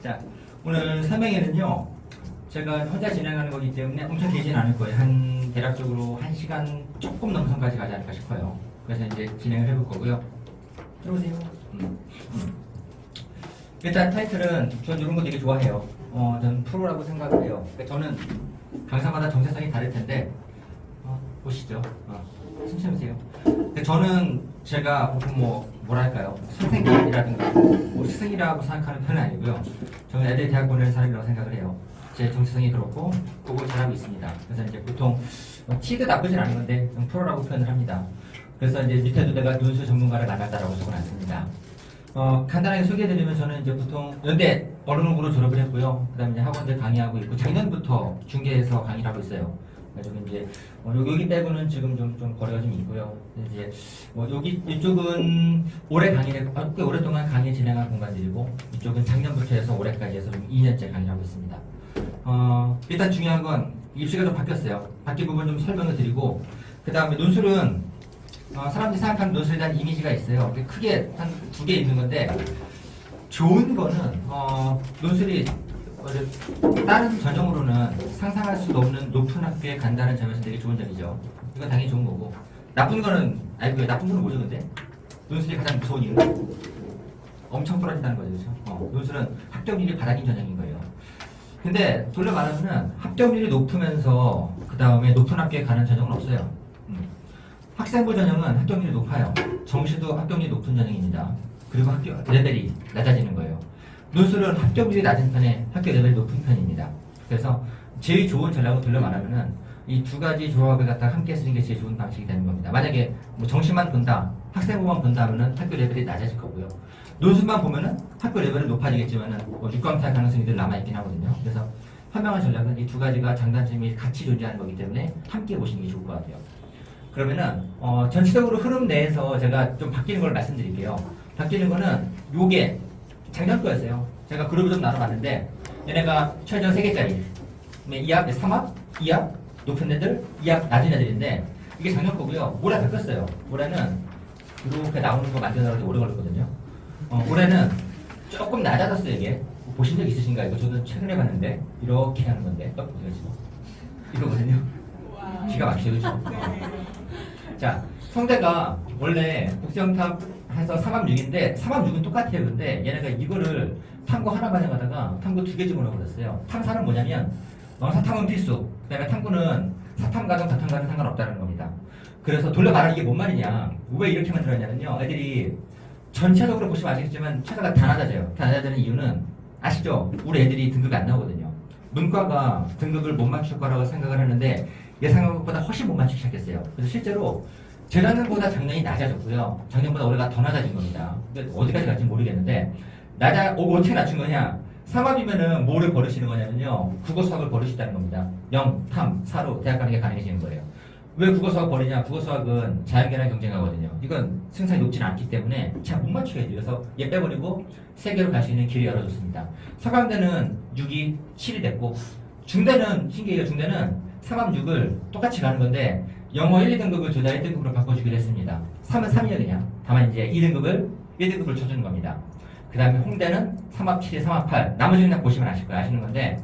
자, 오늘 설명회는요, 제가 혼자 진행하는 거기 때문에 엄청 길지는 않을 거예요. 한, 대략적으로 1시간 조금 넘선까지 가지 않을까 싶어요. 그래서 이제 진행을 해볼 거고요. 들어오세요. 일단 타이틀은, 전 이런 거 되게 좋아해요. 전 프로라고 생각을 해요. 그러니까 저는 강사마다 정체성이 다를 텐데, 보시죠. 신청하세요. 저는 제가 보통 뭐랄까요, 선생님이라든가 뭐 스승이라고 생각하는 편은 아니고요. 저는 애들 대학 보내는 사람이라고 생각을 해요. 제 정체성이 그렇고 그걸 잘하고 있습니다. 그래서 이제 보통 티도 나쁘진 않은 건데 좀 프로라고 표현을 합니다. 그래서 이제 밑에도 내가 논술 전문가를 만났다라고 적어놨습니다. 간단하게 소개해드리면 저는 이제 보통 연대 언어학으로 졸업을 했고요. 그다음에 이제 학원들 강의하고 있고 작년부터 중계에서 강의를 하고 있어요. 저는 이제 여기 빼고는 지금 좀 거리가 좀 있고요. 이제 이쪽은 올해 강의를 꽤 오랫동안 강의 진행한 공간들이고 이쪽은 작년부터 해서 올해까지 해서 좀 2년째 강의를 하고 있습니다. 일단 중요한 건 입시가 좀 바뀌었어요. 바뀐 부분 좀 설명을 드리고 그 다음에 논술은 사람들이 생각하는 논술에 대한 이미지가 있어요. 크게 한 2개 있는 건데 좋은 거는 논술이 다른 전형으로는 상상할 수도 없는 높은 학교에 간다는 점에서 되게 좋은 점이죠. 이건 당연히 좋은 거고 나쁜 거는 알고요. 나쁜 거는 뭐죠 근데? 논술이 가장 무서운 이유는 엄청 떨어진다는 거죠. 그렇죠? 논술은 합격률이 바닥인 전형인 거예요. 근데 돌려 말하면 합격률이 높으면서 그 다음에 높은 학교에 가는 전형은 없어요. 학생부 전형은 합격률이 높아요. 정시도 합격률이 높은 전형입니다. 그리고 학교 레벨이 낮아지는 거예요. 논술은 합격률이 낮은 편에 학교 레벨이 높은 편입니다. 그래서 제일 좋은 전략을 돌려 말하면은 이 두 가지 조합을 갖다가 함께 쓰는 게 제일 좋은 방식이 되는 겁니다. 만약에 정시만 본다, 학생부만 본다 하면은 학교 레벨이 낮아질 거고요. 논술만 보면은 학교 레벨은 높아지겠지만은 6강 탈 가능성이 늘 남아있긴 하거든요. 그래서 현명한 전략은 이 두 가지가 장단점이 같이 존재하는 거기 때문에 함께 보시는 게 좋을 것 같아요. 그러면은 전체적으로 흐름 내에서 제가 좀 바뀌는 걸 말씀드릴게요. 바뀌는 거는 요게 작년 거였어요. 제가 그룹을 좀 나눠봤는데 얘네가 최저 3개짜리 2합, 3합, 2합 높은 애들, 2합 낮은 애들인데 이게 작년 거고요. 올해 바뀌었어요. 올해는 이렇게 나오는 거 만드느라고 오래 걸렸거든요. 올해는 조금 낮아졌어요. 이게 보신 적 있으신가요? 이거 저도 최근에 봤는데 이렇게 하는 건데 보세요 지금 이거거든요. 기가 막히죠, 그렇죠? 자, 성대가 원래 복수형탑 해서 3합 6인데 3합 6은 똑같아요. 근데 얘네가 이거를 탐구 하나 반영하다가 탐구 2개 집어넣어버렸어요. 탐사는 뭐냐면 사탐은 필수, 그 다음에 탐구는 사탐 가든 사탐 가든 상관없다는 겁니다. 그래서 돌려 말하는 이게 뭔 말이냐, 왜 이렇게 만들었냐면요, 애들이 전체적으로 보시면 아시겠지만 최저가 다 낮아져요. 다 낮아지는 이유는 아시죠? 우리 애들이 등급이 안 나오거든요. 문과가 등급을 못 맞출 거라고 생각을 하는데 예상한 것보다 훨씬 못 맞추기 시작했어요. 그래서 실제로 재작년보다 작년이 낮아졌고요. 작년보다 올해가 더 낮아진 겁니다. 어디까지 갈지 모르겠는데 어떻게 낮춘 거냐? 3합이면은 뭐를 버리시는 거냐면요, 국어 수학을 버리시다는 겁니다. 0, 탐, 4로 대학 가는 게 가능해지는 거예요. 왜 국어 수학 버리냐? 국어 수학은 자연계랑 경쟁하거든요. 이건 승산이 높지는 않기 때문에 잘 못 맞추게 돼요. 그래서 얘 빼버리고 3개로 갈 수 있는 길이 열어줬습니다. 서강대는 6이 7이 됐고, 중대는 신기해요. 중대는 3합 6을 똑같이 가는 건데 영어 1, 2등급을 둘 다 1등급으로 바꿔주기로 했습니다. 3은 3이에요 그냥. 다만 이제 2등급을 1등급을 쳐주는 겁니다. 그 다음에 홍대는 3합 7에 3합 8. 나머지는 그냥 보시면 아실 거예요. 아시는 건데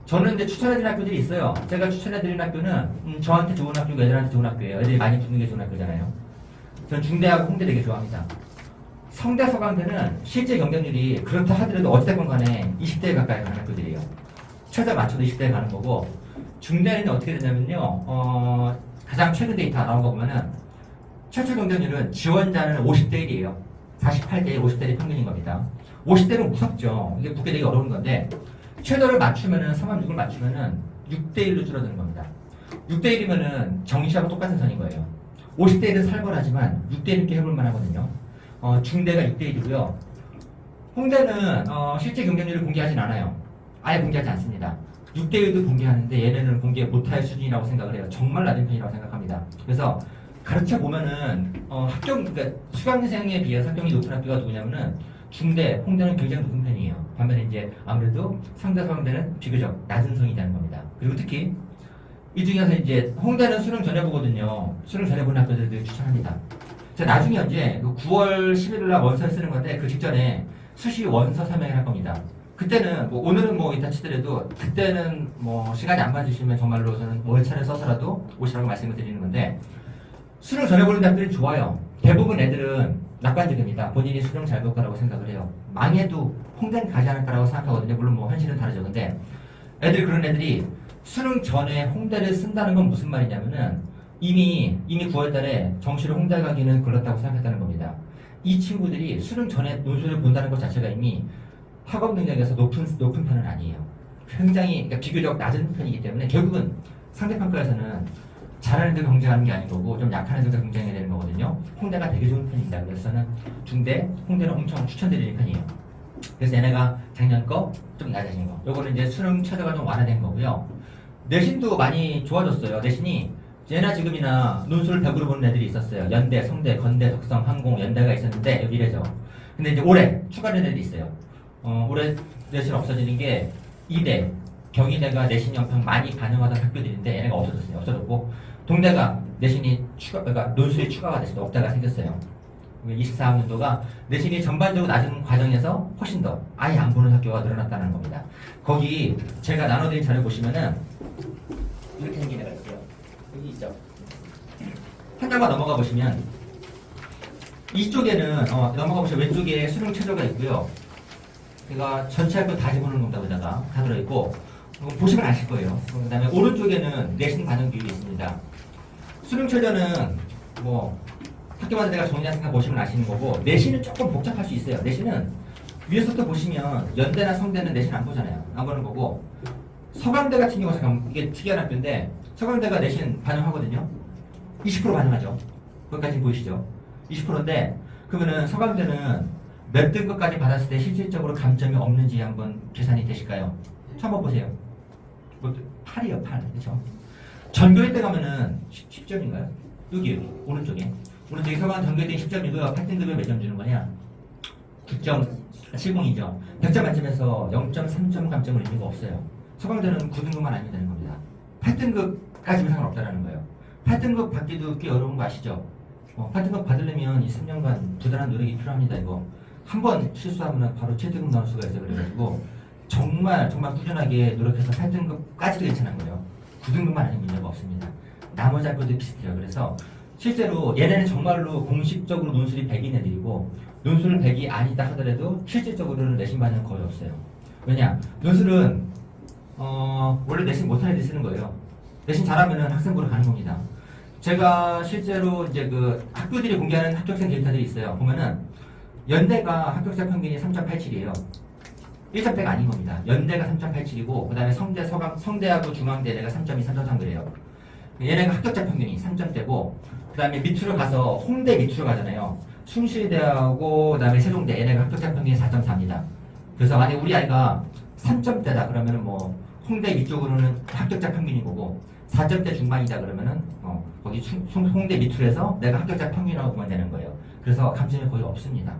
저는 이제 추천해드리는 학교들이 있어요. 제가 추천해드리는 학교는 저한테 좋은 학교고 애들한테 좋은 학교예요. 애들이 많이 붙는 게 좋은 학교잖아요. 저는 중대하고 홍대 되게 좋아합니다. 성대 서강대는 실제 경쟁률이 그렇다 하더라도 어찌됐건 간에 20대에 가까이 가는 학교들이에요. 최저 맞춰도 20대에 가는 거고, 중대는 어떻게 되냐면요, 가장 최근 데이터 나온 거 보면은 최초 경쟁률은 지원자는 50대 1이에요. 48대 1, 50대 1이 평균인 겁니다. 50대는 무섭죠. 이게 붙게 되기 어려운 건데 최저를 맞추면은 3합 6을 맞추면은 6대 1로 줄어드는 겁니다. 6대 1이면은 정시하고 똑같은 선인 거예요. 50대 1은 살벌하지만 6대 1은 해볼 만하거든요. 중대가 6대 1이고요. 홍대는 실제 경쟁률을 공개하진 않아요. 아예 공개하지 않습니다. 6대 1도 공개하는데 얘네는 공개 못할 수준이라고 생각을 해요. 정말 낮은 편이라고 생각합니다. 그래서 가르쳐 보면은 그러니까 수강생에 비해서 합격이 높은 학교가 누구냐면은 중대, 홍대는 굉장히 높은 편이에요. 반면에 이제 아무래도 상대 서강대는 비교적 낮은 성이라는 겁니다. 그리고 특히 이 중에서 이제 홍대는 수능 전에 보거든요. 수능 전에 보는 학교들을 추천합니다. 제가 나중에 이제 9월 11일 날 원서를 쓰는 건데 그 직전에 수시 원서 설명을 할 겁니다. 그때는 뭐 오늘은 뭐 이따 치더라도 그때는 뭐 시간이 안 맞으시면 정말로 저는 월차를 써서라도 오시라고 말씀을 드리는 건데 수능 전에 보는 대학들이 좋아요. 대부분 애들은 낙관적입니다. 본인이 수능 잘 볼 거라고 생각을 해요. 망해도 홍대는 가지 않을 거라고 생각하거든요. 물론 뭐 현실은 다르죠. 근데 애들이 그런 애들이 수능 전에 홍대를 쓴다는 건 무슨 말이냐면은 이미 9월 달에 정시로 홍대 가기는 걸렸다고 생각했다는 겁니다. 이 친구들이 수능 전에 논술을 본다는 것 자체가 이미 학업 능력에서 높은 편은 아니에요. 굉장히 그러니까 비교적 낮은 편이기 때문에 결국은 상대평가에서는 잘하는 애들 경쟁하는 게 아닌 거고 좀 약한 애들과 경쟁해야 되는 거거든요. 홍대가 되게 좋은 편입니다. 그래서 저는 중대, 홍대는 엄청 추천드리는 편이에요. 그래서 얘네가 작년 거 좀 낮아진 거. 요거는 이제 수능 최저가 좀 완화된 거고요. 내신도 많이 좋아졌어요. 내신이 예나 지금이나 논술 100으로 보는 애들이 있었어요. 연대, 성대, 건대, 덕성, 항공, 연대가 있었는데 미래죠. 근데 이제 올해 추가된 애들이 있어요. 올해 내신 없어지는 게 이대, 경희대가 내신 연평 많이 반영하던 학교들인데 얘네가 없어졌어요. 없어졌고 동대가 내신이 그러니까 논술이 추가가 됐어요. 없다가 생겼어요. 24학년도가 내신이 전반적으로 낮은 과정에서 훨씬 더 아예 안 보는 학교가 늘어났다는 겁니다. 거기 제가 나눠드린 자료 보시면은 이렇게 생긴 애가 있어요. 여기 있죠. 한 장만 넘어가 보시면 이쪽에는 넘어가 보시면 왼쪽에 수능 최저가 있고요. 제가 전체 학교 다 집어넣은 겁니다. 여기다가 다 들어있고 보시면 아실 거예요. 그 다음에 오른쪽에는 내신 반영 비율이 있습니다. 수능 최저는 뭐 학교마다 제가 정리한 거 보시면 아시는 거고 내신은 조금 복잡할 수 있어요. 내신은 위에서부터 보시면 연대나 성대는 내신 안 보잖아요. 안 보는 거고 서강대 같은 경우가 잠깐 이게 특이한 학교인데 서강대가 내신 반영하거든요. 20% 반영하죠. 거기까지 보이시죠? 20%인데 그러면은 서강대는 몇 등급까지 받았을 때 실질적으로 감점이 없는지 한번 계산이 되실까요? 한번 보세요. 8이요, 8. 그렇죠? 전교일 때 가면은 10점인가요? 여기 오른쪽에 서강 전교일 때 10점이고요. 8등급에 몇 점 주는 거냐? 9.70이죠. 100점 만점에서 0.3점 감점을 있는 거 없어요. 서강대는 9등급만 아니면 되는 겁니다. 8등급까지는 상관없다는 거예요. 8등급 받기도 꽤 어려운 거 아시죠? 8등급 받으려면 이 3년간 부단한 노력이 필요합니다. 이거 한 번 실수하면 바로 7등급 나올 수가 있어요. 그래가지고 정말 꾸준하게 노력해서 8등급까지도 괜찮은 거예요. 9등급만 아니면 문제가 없습니다. 나머지 학교도 비슷해요. 그래서 실제로 얘네는 정말로 공식적으로 논술이 100인 애들이고 논술 100이 아니다 하더라도 실질적으로는 내신 반영 거의 없어요. 왜냐? 논술은 원래 내신 못하는 애들이 쓰는 거예요. 내신 잘하면은 학생부로 가는 겁니다. 제가 실제로 이제 그 학교들이 공개하는 합격생 데이터들이 있어요. 보면은 연대가 합격자 평균이 3.87이에요. 1점대가 아닌 겁니다. 연대가 3.87이고 그 다음에 성대, 성대하고 중앙대 얘네가 3.2, 3.3 그래요. 얘네가 합격자 평균이 3점대고 그 다음에 밑으로 가서 홍대 밑으로 가잖아요. 숭실대하고 그 다음에 세종대 얘네가 합격자 평균이 4.4입니다. 그래서 만약에 우리 아이가 3점대다 그러면은 뭐 홍대 위쪽으로는 합격자 평균인 거고 4점대 중반이다 그러면은 거기 홍대 밑으로 해서 내가 합격자 평균이라고 보면 되는 거예요. 그래서 감점이 거의 없습니다.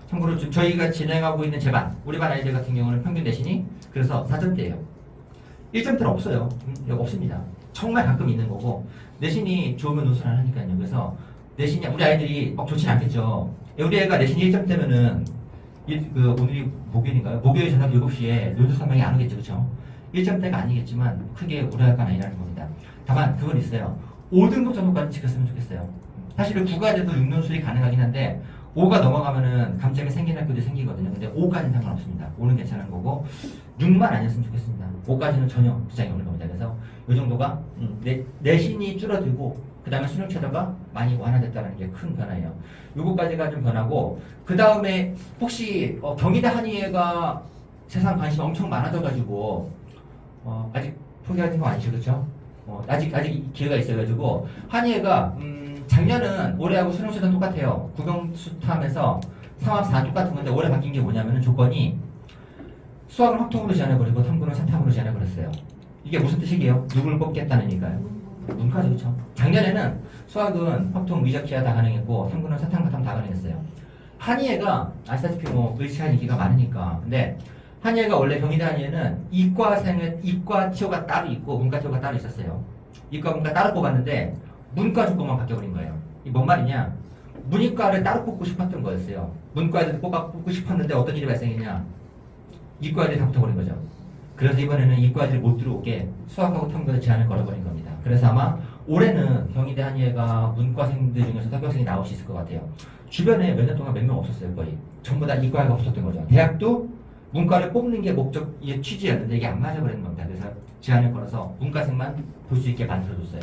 참고로 저희가 진행하고 있는 제반 우리 반 아이들 같은 경우는 평균 내신이 그래서 4점대예요. 1점대는 없어요. 없습니다. 정말 가끔 있는 거고 내신이 좋으면 논술 안 하니까요. 그래서 내신이 우리 아이들이 막 좋진 않겠죠. 우리 애가 내신이 1점대면은 오늘이 목요일인가요? 목요일 저녁 7시에 논술 설명이 안 오겠죠. 그렇죠? 1점대가 아니겠지만 크게 우려할 건 아니라는 겁니다. 다만 그건 있어요. 5등급 정도까지 지켰으면 좋겠어요. 사실은 9가 돼도 6논술이 가능하긴 한데 5가 넘어가면은 감점이 생기는 학교도 생기거든요. 근데 5까지는 상관없습니다. 5는 괜찮은 거고 6만 아니었으면 좋겠습니다. 5까지는 전혀 지장이 없는 겁니다. 그래서 이 정도가 내신이 줄어들고 그 다음에 수능 최저가 많이 완화됐다는 게 큰 변화예요. 요거까지가 좀 변하고 그 다음에 혹시 경희대 한의회가 세상 관심이 엄청 많아져가지고 아직 포기하는 거 아니죠, 그렇죠? 아직 기회가 있어가지고 한의회가 작년은 올해하고 수능 최저 똑같아요. 국영수탐에서 3합 4 똑같은 건데 올해 바뀐 게 뭐냐면은 조건이 수학을 확통으로 제한해버리고 탐구는 사탐으로 제한해버렸어요. 이게 무슨 뜻이게요? 누구를 뽑겠다는 얘기가요? 문과죠, 그렇죠? 작년에는 수학은 확통, 위적기하 다 가능했고 탐구는 사탐, 가탐 다 가능했어요. 한의회가 아시다시피 의치한 인기가 많으니까. 근데 한의회가 원래 경희대 한의회는 이과 티오가 따로 있고 문과 티오가 따로 있었어요. 이과 문과 따로 뽑았는데 문과 조건만 바뀌어버린 거예요. 이 뭔 말이냐? 문이과를 따로 뽑고 싶었던 거였어요. 문과를 뽑고 싶었는데 어떤 일이 발생했냐? 이과들이 다 붙어버린 거죠. 그래서 이번에는 이과들이 못 들어오게 수학하고 탐구에 제한을 걸어버린 겁니다. 그래서 아마 올해는 경희대 한예가 문과생들 중에서 합격생이 나올 수 있을 것 같아요. 주변에 몇 년 동안 몇 명 없었어요. 거의 전부 다 이과가 붙었던 거죠. 대학도 문과를 뽑는 게 목적의 취지였는데 이게 안 맞아버리는 겁니다. 그래서 제한을 걸어서 문과생만 볼 수 있게 만들어줬어요.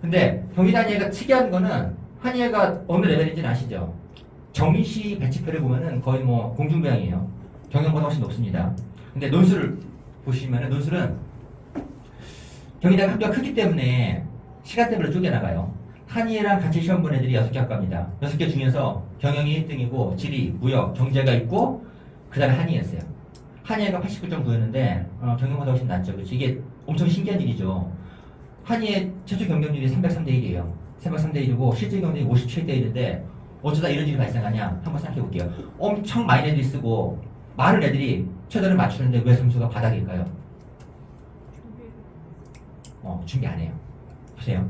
근데 경희대 한예가 특이한 거는 한예가 어느 레벨인지는 아시죠? 정시 배치표를 보면은 거의 뭐 공중부양이에요. 경영보다 훨씬 높습니다. 근데 논술을 보시면은 논술은 경희대가 학교가 크기 때문에 시간대별로 쪼개나가요. 한의랑 같이 시험 본 애들이 6개 학과입니다. 6개 중에서 경영이 1등이고 지리, 무역, 경제가 있고 그 다음에 한의였어요. 한의가 89.9였는데 경영보다 훨씬 낮죠. 그렇죠? 이게 엄청 신기한 일이죠. 한의의 최초 경쟁률이 303대 1이에요. 303대 1이고 실질 경쟁이 57대 1인데 어쩌다 이런 일이 발생하냐 한번 생각해 볼게요. 엄청 많은 애들이 쓰고 많은 애들이 최저를 맞추는데 왜 점수가 바닥일까요? 준비 안 해요. 보세요.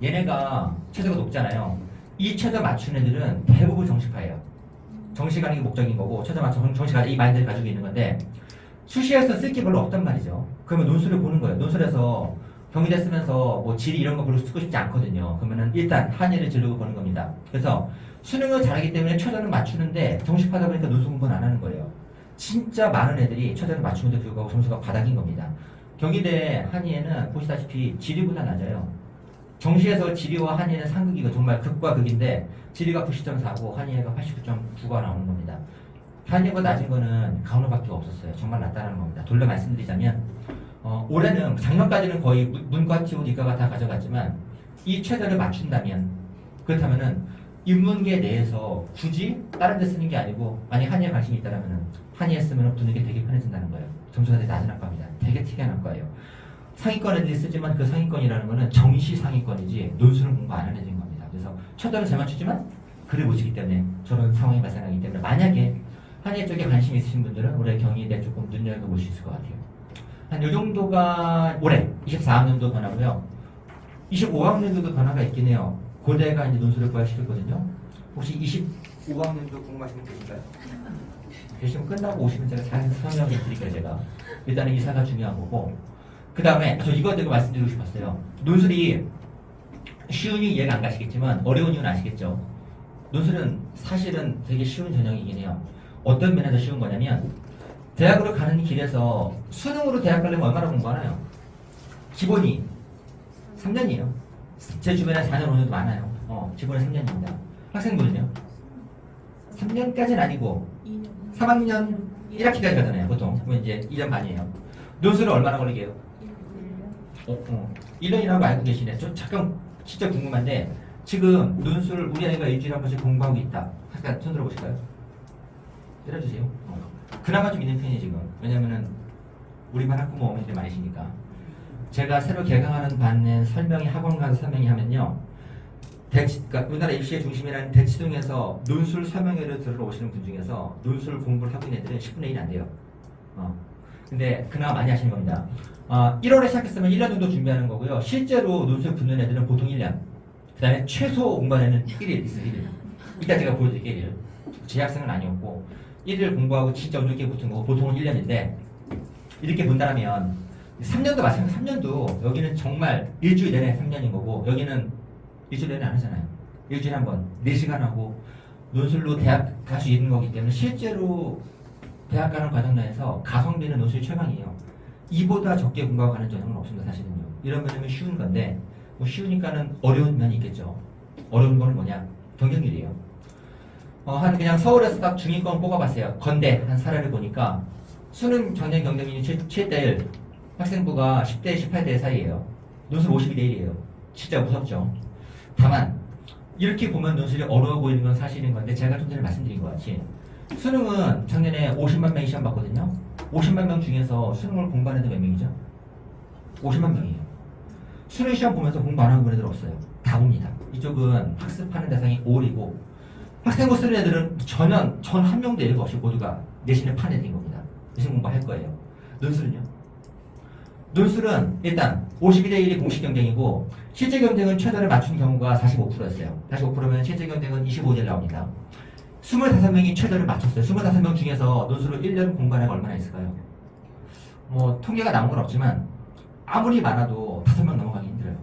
얘네가 최저가 높잖아요. 이 최저 맞춘 애들은 대부분 정시파예요. 정시가는 게 목적인 거고 최저 맞춘 정시가 이 마인드를 가지고 있는 건데 수시에서 쓸 게 별로 없단 말이죠. 그러면 논술을 보는 거예요. 논술에서 경희대 쓰면서 뭐 지리 이런 거 별로 쓰고 싶지 않거든요. 그러면은 일단 한예를 지르고 보는 겁니다. 그래서 수능을 잘하기 때문에 최저는 맞추는데 정시파다 보니까 논술 공부는 안 하는 거예요. 진짜 많은 애들이 최저를 맞추는데 불구하고 점수가 바닥인 겁니다. 경희대 한의에는 보시다시피 지리보다 낮아요. 정시에서 지리와 한의는 상극이고 정말 극과 극인데 지리가 90.4고 한의가 89.9가 나오는 겁니다. 한의보다 낮은 거는 강원밖에 없었어요. 정말 낮다는 겁니다. 돌려 말씀드리자면 올해는 작년까지는 거의 문과, 티오, 이과가 다 가져갔지만 이 최저를 맞춘다면 그렇다면은 인문계 내에서 굳이 다른 데 쓰는 게 아니고 만약 한의에 관심이 있다면은 한의에 쓰면 붙는 게 되게 편해진다는 거예요. 점수가 되게 낮은 학과입니다. 되게 특이한 학과예요. 상위권 애들이 쓰지만 그 상위권이라는 거는 정시 상위권이지 논술은 공부 안 하는 애들인 겁니다. 그래서 최저를 잘 맞추지만 글을 못 쓰기 때문에 저런 상황이 발생하기 때문에 만약에 한의 쪽에 관심이 있으신 분들은 올해 경희대 조금 눈여겨볼 수 있을 것 같아요. 한 이 정도가 올해 24학년도 변화고요. 25학년도도 변화가 있긴 해요. 고대가 이제 논술을 부활시켰거든요. 혹시 25학년도 궁금하신 분 계실까요? 계시면 끝나고 오시면 제가 잘 설명해 드릴게요. 제가 일단은 이사가 중요한 거고 그 다음에 저 이거 되게 말씀드리고 싶었어요. 논술이 쉬우니 이해가 안 가시겠지만 어려운 이유는 아시겠죠? 논술은 사실은 되게 쉬운 전형이긴 해요. 어떤 면에서 쉬운 거냐면 대학으로 가는 길에서 수능으로 대학 가려면 얼마나 공부하나요? 기본이 3년이에요. 제 주변에 4년, 5년도 많아요. 기본이 3년입니다. 학생분은요? 3년까지는 아니고 3학년 1학기까지 가잖아요. 보통. 그러면 이제 2년 반이에요. 논술은 얼마나 걸리게요? 1년이라고 알고 계시네. 저 잠깐 진짜 궁금한데 지금 논술 우리 아이가 일주일에 한 번씩 공부하고 있다. 잠깐 손 들어보실까요? 때려주세요. 그나마 좀 있는 편이에요 지금. 왜냐면은 우리 반 학부모 어머니들 많으시니까. 제가 새로 개강하는 반에 설명이 학원 가서 설명이 하면요. 그러니까 우리나라 입시의 중심이라는 대치동에서 논술 설명회를 들으러 오시는 분 중에서 논술 공부를 하고 있는 애들은 10분의 1이 안 돼요. 근데 그나마 많이 하시는 겁니다. 1월에 시작했으면 1년 정도 준비하는 거고요. 실제로 논술 붙는 애들은 보통 1년. 그 다음에 최소 공부하는 1일 있어요. 1일. 이따 제가 보여드릴게요. 1일. 제 학생은 아니었고 1일 공부하고 진짜 어렵게 붙은 거 보통은 1년인데 이렇게 본다면 3년도 마찬가지. 3년도 여기는 정말 일주일 내내 3년인 거고 여기는 일주일 내내 안 하잖아요. 일주일에 한 번 4시간 하고 논술로 대학 갈 수 있는 거기 때문에 실제로 대학 가는 과정 내에서 가성비는 논술이 최강이에요. 이보다 적게 공부하고 가는 전형은 없습니다. 사실은요. 이런 면이면 쉬운 건데 뭐 쉬우니까는 어려운 면이 있겠죠. 어려운 거는 뭐냐? 경쟁률이에요. 한 그냥 서울에서 딱 중위권 뽑아봤어요. 건대 한 사례를 보니까 수능 전형 경쟁률이 7대 1, 학생부가 10대 18대 사이예요. 논술 52대 1이에요. 진짜 무섭죠. 다만 이렇게 보면 논술이 어려워 보이는 건 사실인 건데 제가 좀 전에 말씀드린 것 같이 수능은 작년에 50만 명이 시험 봤거든요. 50만 명 중에서 수능을 공부하는 애들 몇 명이죠? 50만 명이에요. 수능 시험 보면서 공부 안 하는 애들 없어요. 다 봅니다. 이쪽은 학습하는 대상이 5월이고 학생부 쓰는 애들은 전 한 명도 예외 없이 모두가 내신을 판 애들인 겁니다. 내신 공부할 거예요. 논술은요? 논술은 일단 52대 1이 공식 경쟁이고 실제 경쟁은 최저를 맞춘 경우가 45%였어요. 45%면 실제 경쟁은 25대 1 나옵니다. 25명이 최저를 맞췄어요. 25명 중에서 논술을 1년 공부한 애가 얼마나 있을까요? 뭐 통계가 나온 건 없지만 아무리 많아도 5명 넘어가기 힘들어요.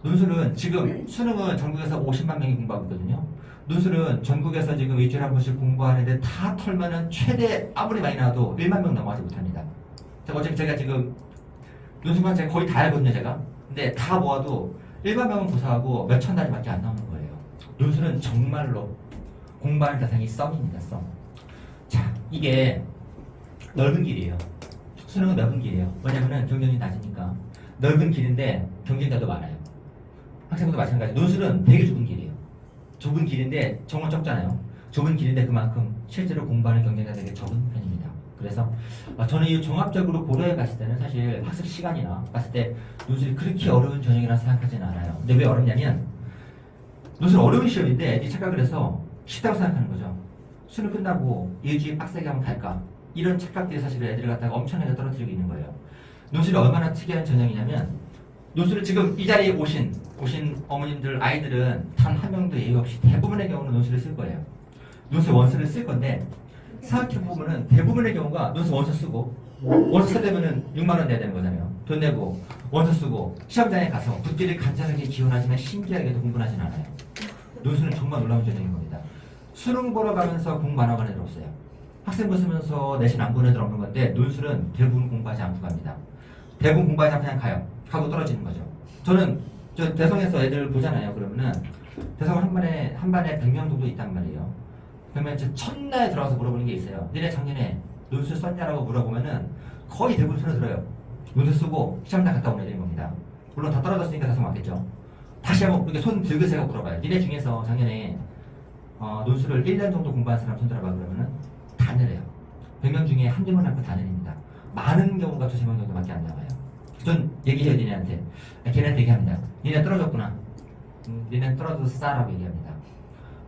논술은 지금 수능은 전국에서 50만 명이 공부하고 있거든요. 논술은 전국에서 지금 일주일에 한 번씩 공부하는데 다 털면은 최대 아무리 많이 나와도 1만 명 넘어가지 못합니다. 어차피 제가 지금 논술만 제가 거의 다 알거든요, 제가. 근데 다 모아도 1만 명은 고사하고 몇천 단위밖에 안 나오는 거예요. 논술은 정말로 공부하는 대상이 썸입니다, 썸. 자, 이게 넓은 길이에요. 수능은 넓은 길이에요. 왜냐면은 경쟁이 낮으니까. 넓은 길인데 경쟁자도 많아요. 학생들도 마찬가지. 논술은 되게 좁은 길이에요. 좁은 길인데 정원 적잖아요. 좁은 길인데 그만큼 실제로 공부하는 경쟁자 되게 적은 편입니다. 그래서 저는 이 종합적으로 고려해 봤을 때는 사실 학습 시간이나 봤을 때 논술이 그렇게 어려운 전형이라 생각하지는 않아요. 근데 왜 어렵냐면 논술 어려운 시험인데 애들이 착각을 해서 쉽다고 생각하는 거죠. 수능 끝나고 일주일 빡세게 하면 갈까? 이런 착각들이 사실 애들을 갖다가 엄청나게 떨어뜨리고 있는 거예요. 논술이 얼마나 특이한 전형이냐면 논술을 지금 이 자리에 오신 어머님들 아이들은 단 한 명도 예외 없이 대부분의 경우는 논술을 쓸 거예요. 논술 원서를 쓸 건데 생각해보면은 대부분의 경우가 논술 원서 쓰고 원서 쓰려면은 6만 원 내야 되는 거잖아요. 돈 내고 원서 쓰고 시험장에 가서 붓기를 간절하게 기원하지만 신기하게도 공부는 하진 않아요. 논술은 정말 놀라운 전형인 겁니다. 수능 보러 가면서 공부 안 하고 가는 애들 없어요. 학생부 쓰면서 내신 안 보는 애들 없는 건데 논술은 대부분 공부하지 않고 갑니다. 대부분 공부하지 않고 그냥 가요. 가고 떨어지는 거죠. 저는 저 대성에서 애들 보잖아요. 그러면은 대성 한 반에 100명 정도 있단 말이에요. 그러면 저 첫날 들어가서 물어보는 게 있어요. 너네 작년에 논술 썼냐라고 물어보면은 거의 대부분 손을 들어요. 논술 쓰고 시험장 갔다 온 애들인 겁니다. 물론 다 떨어졌으니까 대성 맞겠죠. 다시 한번 이렇게 손 들고 제가 물어봐요. 니네 중에서 작년에 논술을 1년 정도 공부한 사람 손 들어봐 그러면은 다 내려요. 100명 중에 한두 명 남고 다 내립니다. 많은 경우가 2~3명 정도밖에 안 나와요. 전 얘기해요, 니네한테. 걔네한테 얘기합니다. 니네 떨어졌구나. 니네 떨어져서 싸라고 얘기합니다.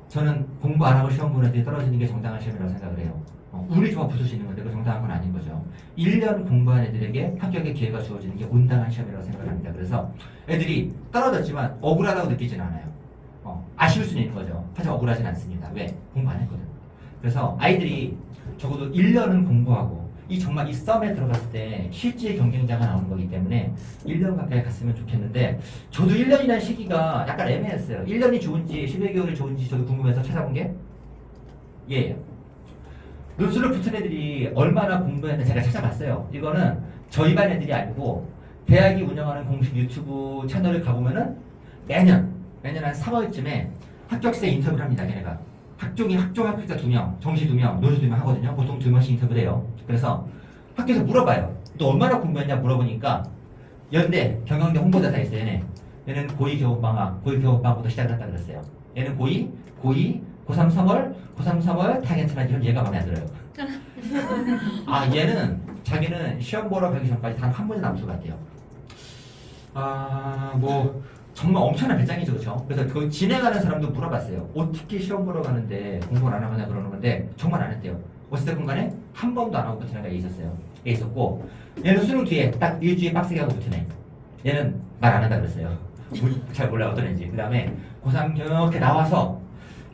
저는 공부 안 하고 시험 보는 애들이 떨어지는 게 정당한 시험이라고 생각을 해요. 운이 좋아 붙을 수 있는 건데 그 정당한 건 아닌 거죠. 1년 공부한 애들에게 합격의 기회가 주어지는 게 온당한 시험이라고 생각을 합니다. 그래서 애들이 떨어졌지만 억울하다고 느끼진 않아요. 아쉬울 수는 있는 거죠. 하지만 억울하진 않습니다. 왜? 공부 안 했거든. 그래서 아이들이 적어도 1년은 공부하고 이 정말 이 썸에 들어갔을 때 실제 경쟁자가 나오는 거기 때문에 1년 가까이 갔으면 좋겠는데 저도 1년이라는 시기가 약간 애매했어요. 1년이 좋은지 11개월이 좋은지 저도 궁금해서 찾아본 게 얘예요. 논술을 붙은 애들이 얼마나 공부했는지 제가 찾아봤어요. 이거는 저희 반 애들이 아니고 대학이 운영하는 공식 유튜브 채널을 가보면은 매년 한 3월쯤에 합격생 인터뷰를 합니다. 걔네가. 학종 합격자 2명, 정시 2명, 노수 2명 하거든요. 보통 2명씩 인터뷰를 해요. 그래서 학교에서 물어봐요. 너 얼마나 공부했냐 물어보니까 연대, 경영대 홍보대사 있어요. 얘는 고2 겨울방학부터 시작을 했다 그랬어요. 얘는 고2, 고3 3월 다 괜찮아. 얘가 마음에 안 들어요. 얘는 자기는 시험 보러 가기 전까지 단 한 번도 안 붙어봤대요. 정말 엄청난 배짱이죠, 그렇죠? 그래서 그 진행하는 사람도 물어봤어요. 어떻게 시험 보러 가는데 공부를 안 하거나 그러는 건데 정말 안 했대요. 어쨌든 간에 한 번도 안 하고 붙은 애가 있었어요. 있었고 얘는 수능 뒤에 딱 일주일 빡세게 하고 붙은 애. 얘는 말 안 한다 그랬어요. 잘 몰라 어떤 애인지. 그 다음에 고3 이렇게 나와서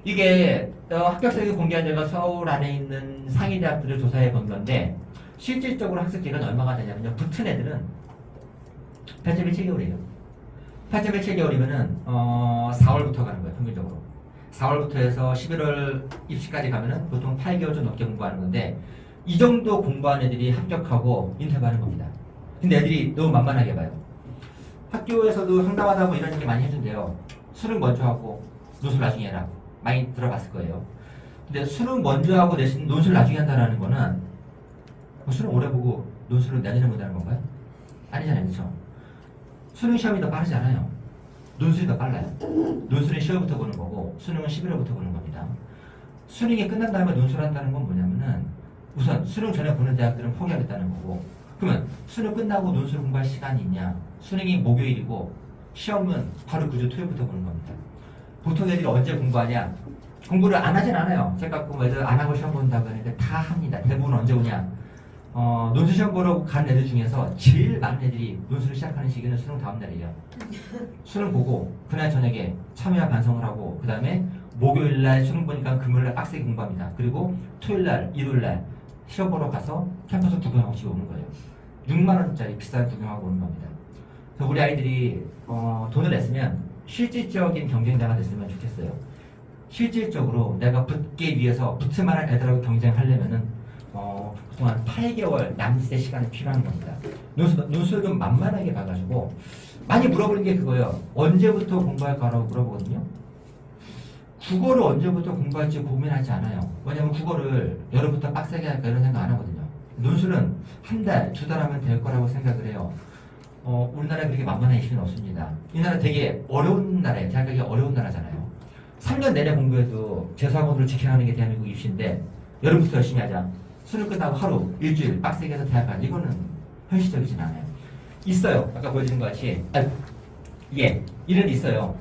이게 합격생이 공개한 데가 서울 안에 있는 상위 대학들을 조사해 본 건데 실질적으로 학습 기간이 얼마가 되냐면요. 붙은 애들은 8.17개월이에요. 8.17개월이면은 4월부터 가는 거예요. 평균적으로. 4월부터 해서 11월 입시까지 가면은 보통 8개월 좀 넘게 공부하는 건데 이 정도 공부한 애들이 합격하고 인터뷰하는 겁니다. 근데 애들이 너무 만만하게 봐요. 학교에서도 상담하다고 이런 얘기 많이 해준대요. 수능 먼저 하고 논술 나중에 해라. 많이 들어봤을 거예요. 근데 수능 먼저 하고 내신 논술 나중에 한다는 거는 수능 오래 보고 논술을 내년에 본다는 건가요? 아니잖아요. 그렇죠? 수능 시험이 더 빠르지 않아요. 논술이 더 빨라요. 논술은 10월부터 보는 거고 수능은 11월부터 보는 겁니다. 수능이 끝난 다음에 논술한다는 건 뭐냐면은 우선 수능 전에 보는 대학들은 포기하겠다는 거고 그러면 수능 끝나고 논술 공부할 시간이 있냐? 수능이 목요일이고 시험은 바로 9주 토요일부터 보는 겁니다. 보통 애들이 언제 공부하냐? 공부를 안 하진 않아요. 제가 애들 안 하고 시험 본다고 하는데 다 합니다. 대부분 언제 오냐? 논술 시험 보러 간 애들 중에서 제일 많은 애들이 논술을 시작하는 시기는 수능 다음 날이에요. 수능 보고 그날 저녁에 참여와 반성을 하고 그 다음에 목요일날 수능 보니까 금요일날 빡세게 공부합니다. 그리고 토요일날, 일요일날 시험 보러 가서 캠퍼스 구경하고 집에 오는 거예요. 6만 원짜리 비싼 구경하고 오는 겁니다. 그래서 우리 아이들이 돈을 냈으면 실질적인 경쟁자가 됐으면 좋겠어요. 실질적으로 내가 붙기 위해서 붙을 만한 애들하고 경쟁하려면은 그동안 8개월 남짓의 시간이 필요한 겁니다. 논술을 좀 만만하게 봐가지고 많이 물어보는 게 그거예요. 언제부터 공부할까라고 물어보거든요. 국어를 언제부터 공부할지 고민하지 않아요. 왜냐면 국어를 여름부터 빡세게 할까 이런 생각 안 하거든요. 논술은 한 달, 두 달 하면 될 거라고 생각을 해요. 우리나라에 그렇게 만만한 이슈는 없습니다. 이 나라 되게 어려운 나라예요. 대학 가기 어려운 나라잖아요. 3년 내내 공부해도 재수학원으로 지켜가는 게 대한민국 이슈인데 여름부터 열심히 하자. 수능 끝나고 하루, 일주일 빡세게 해서 대학 가자. 이거는 현실적이진 않아요. 있어요. 아까 보여드린 것 같이. 일은 있어요.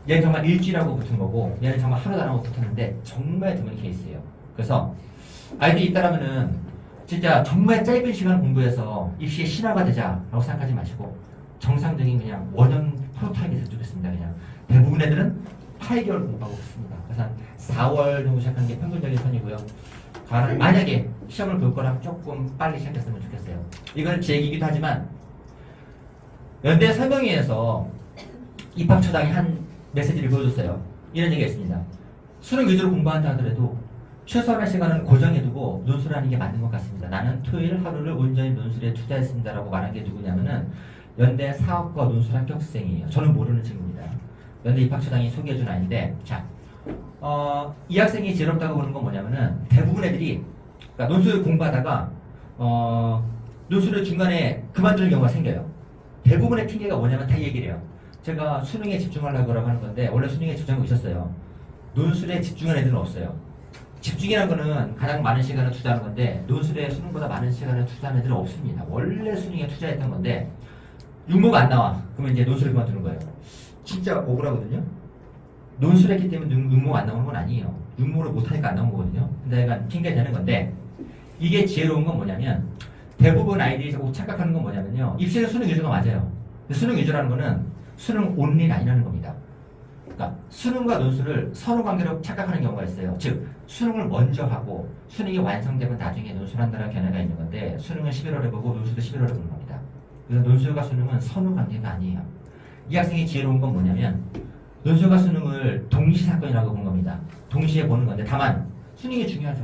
얘는 정말 일주일하고 붙은 거고 얘는 정말 하루도 안 하고 붙었는데 정말 드문 케이스예요. 그래서 아이들이 있다라면은 진짜 정말 짧은 시간 공부해서 입시의 신화가 되자라고 생각하지 마시고 정상적인 그냥 원형 프로타입이 됐으면 좋겠습니다. 그냥 대부분 애들은 8개월 공부하고 있습니다. 그래서 한 4월 정도 시작하는 게 평균적인 편이고요. 만약에 시험을 볼 거라면 조금 빨리 시작했으면 좋겠어요. 이건 제 얘기이기도 하지만 연대 설명회에서 입학처장이 한 메시지를 보여줬어요. 이런 얘기가 있습니다. 수능 위주로 공부한다 하더라도 최소한의 시간은 고정해두고 논술하는 게 맞는 것 같습니다. 나는 토요일 하루를 온전히 논술에 투자했습니다라고 말한 게 누구냐면은 연대 사업과 논술 합격생이에요. 저는 모르는 친구입니다. 연대 입학처장이 소개해준 아이인데, 자, 이 학생이 지혜롭다고 보는 건 뭐냐면은 대부분 애들이 그러니까 논술 공부하다가 논술을 중간에 그만두는 경우가 생겨요. 대부분의 핑계가 뭐냐면 다 얘기를 해요. 제가 수능에 집중하려고 하는 건데 원래 수능에 집중하고 있었어요. 논술에 집중한 애들은 없어요. 집중이라는 거는 가장 많은 시간을 투자하는 건데 논술에 수능보다 많은 시간을 투자하는 애들은 없습니다. 원래 수능에 투자했던 건데 육모가 안 나와. 그러면 이제 논술을 그만두는 거예요. 진짜 억울하거든요. 논술했기 때문에 육모가 안 나오는 건 아니에요. 육모를 못하니까 안 나온 거거든요. 근데 약간 핑계 되는 건데 이게 지혜로운 건 뭐냐면 대부분 아이들이 자꾸 착각하는 건 뭐냐면요. 입시는 수능 위주가 맞아요. 수능 위주라는 거는 수능 온리는 아니라는 겁니다. 그러니까 수능과 논술을 선후관계로 착각하는 경우가 있어요. 즉 수능을 먼저 하고 수능이 완성되면 나중에 논술한다는 견해가 있는 건데 수능은 11월에 보고 논술도 11월에 보는 겁니다. 그래서 논술과 수능은 선후관계가 아니에요. 이 학생이 지혜로운 건 뭐냐면 논술과 수능을 동시사건이라고 본 겁니다. 동시에 보는 건데 다만 수능이 중요하죠.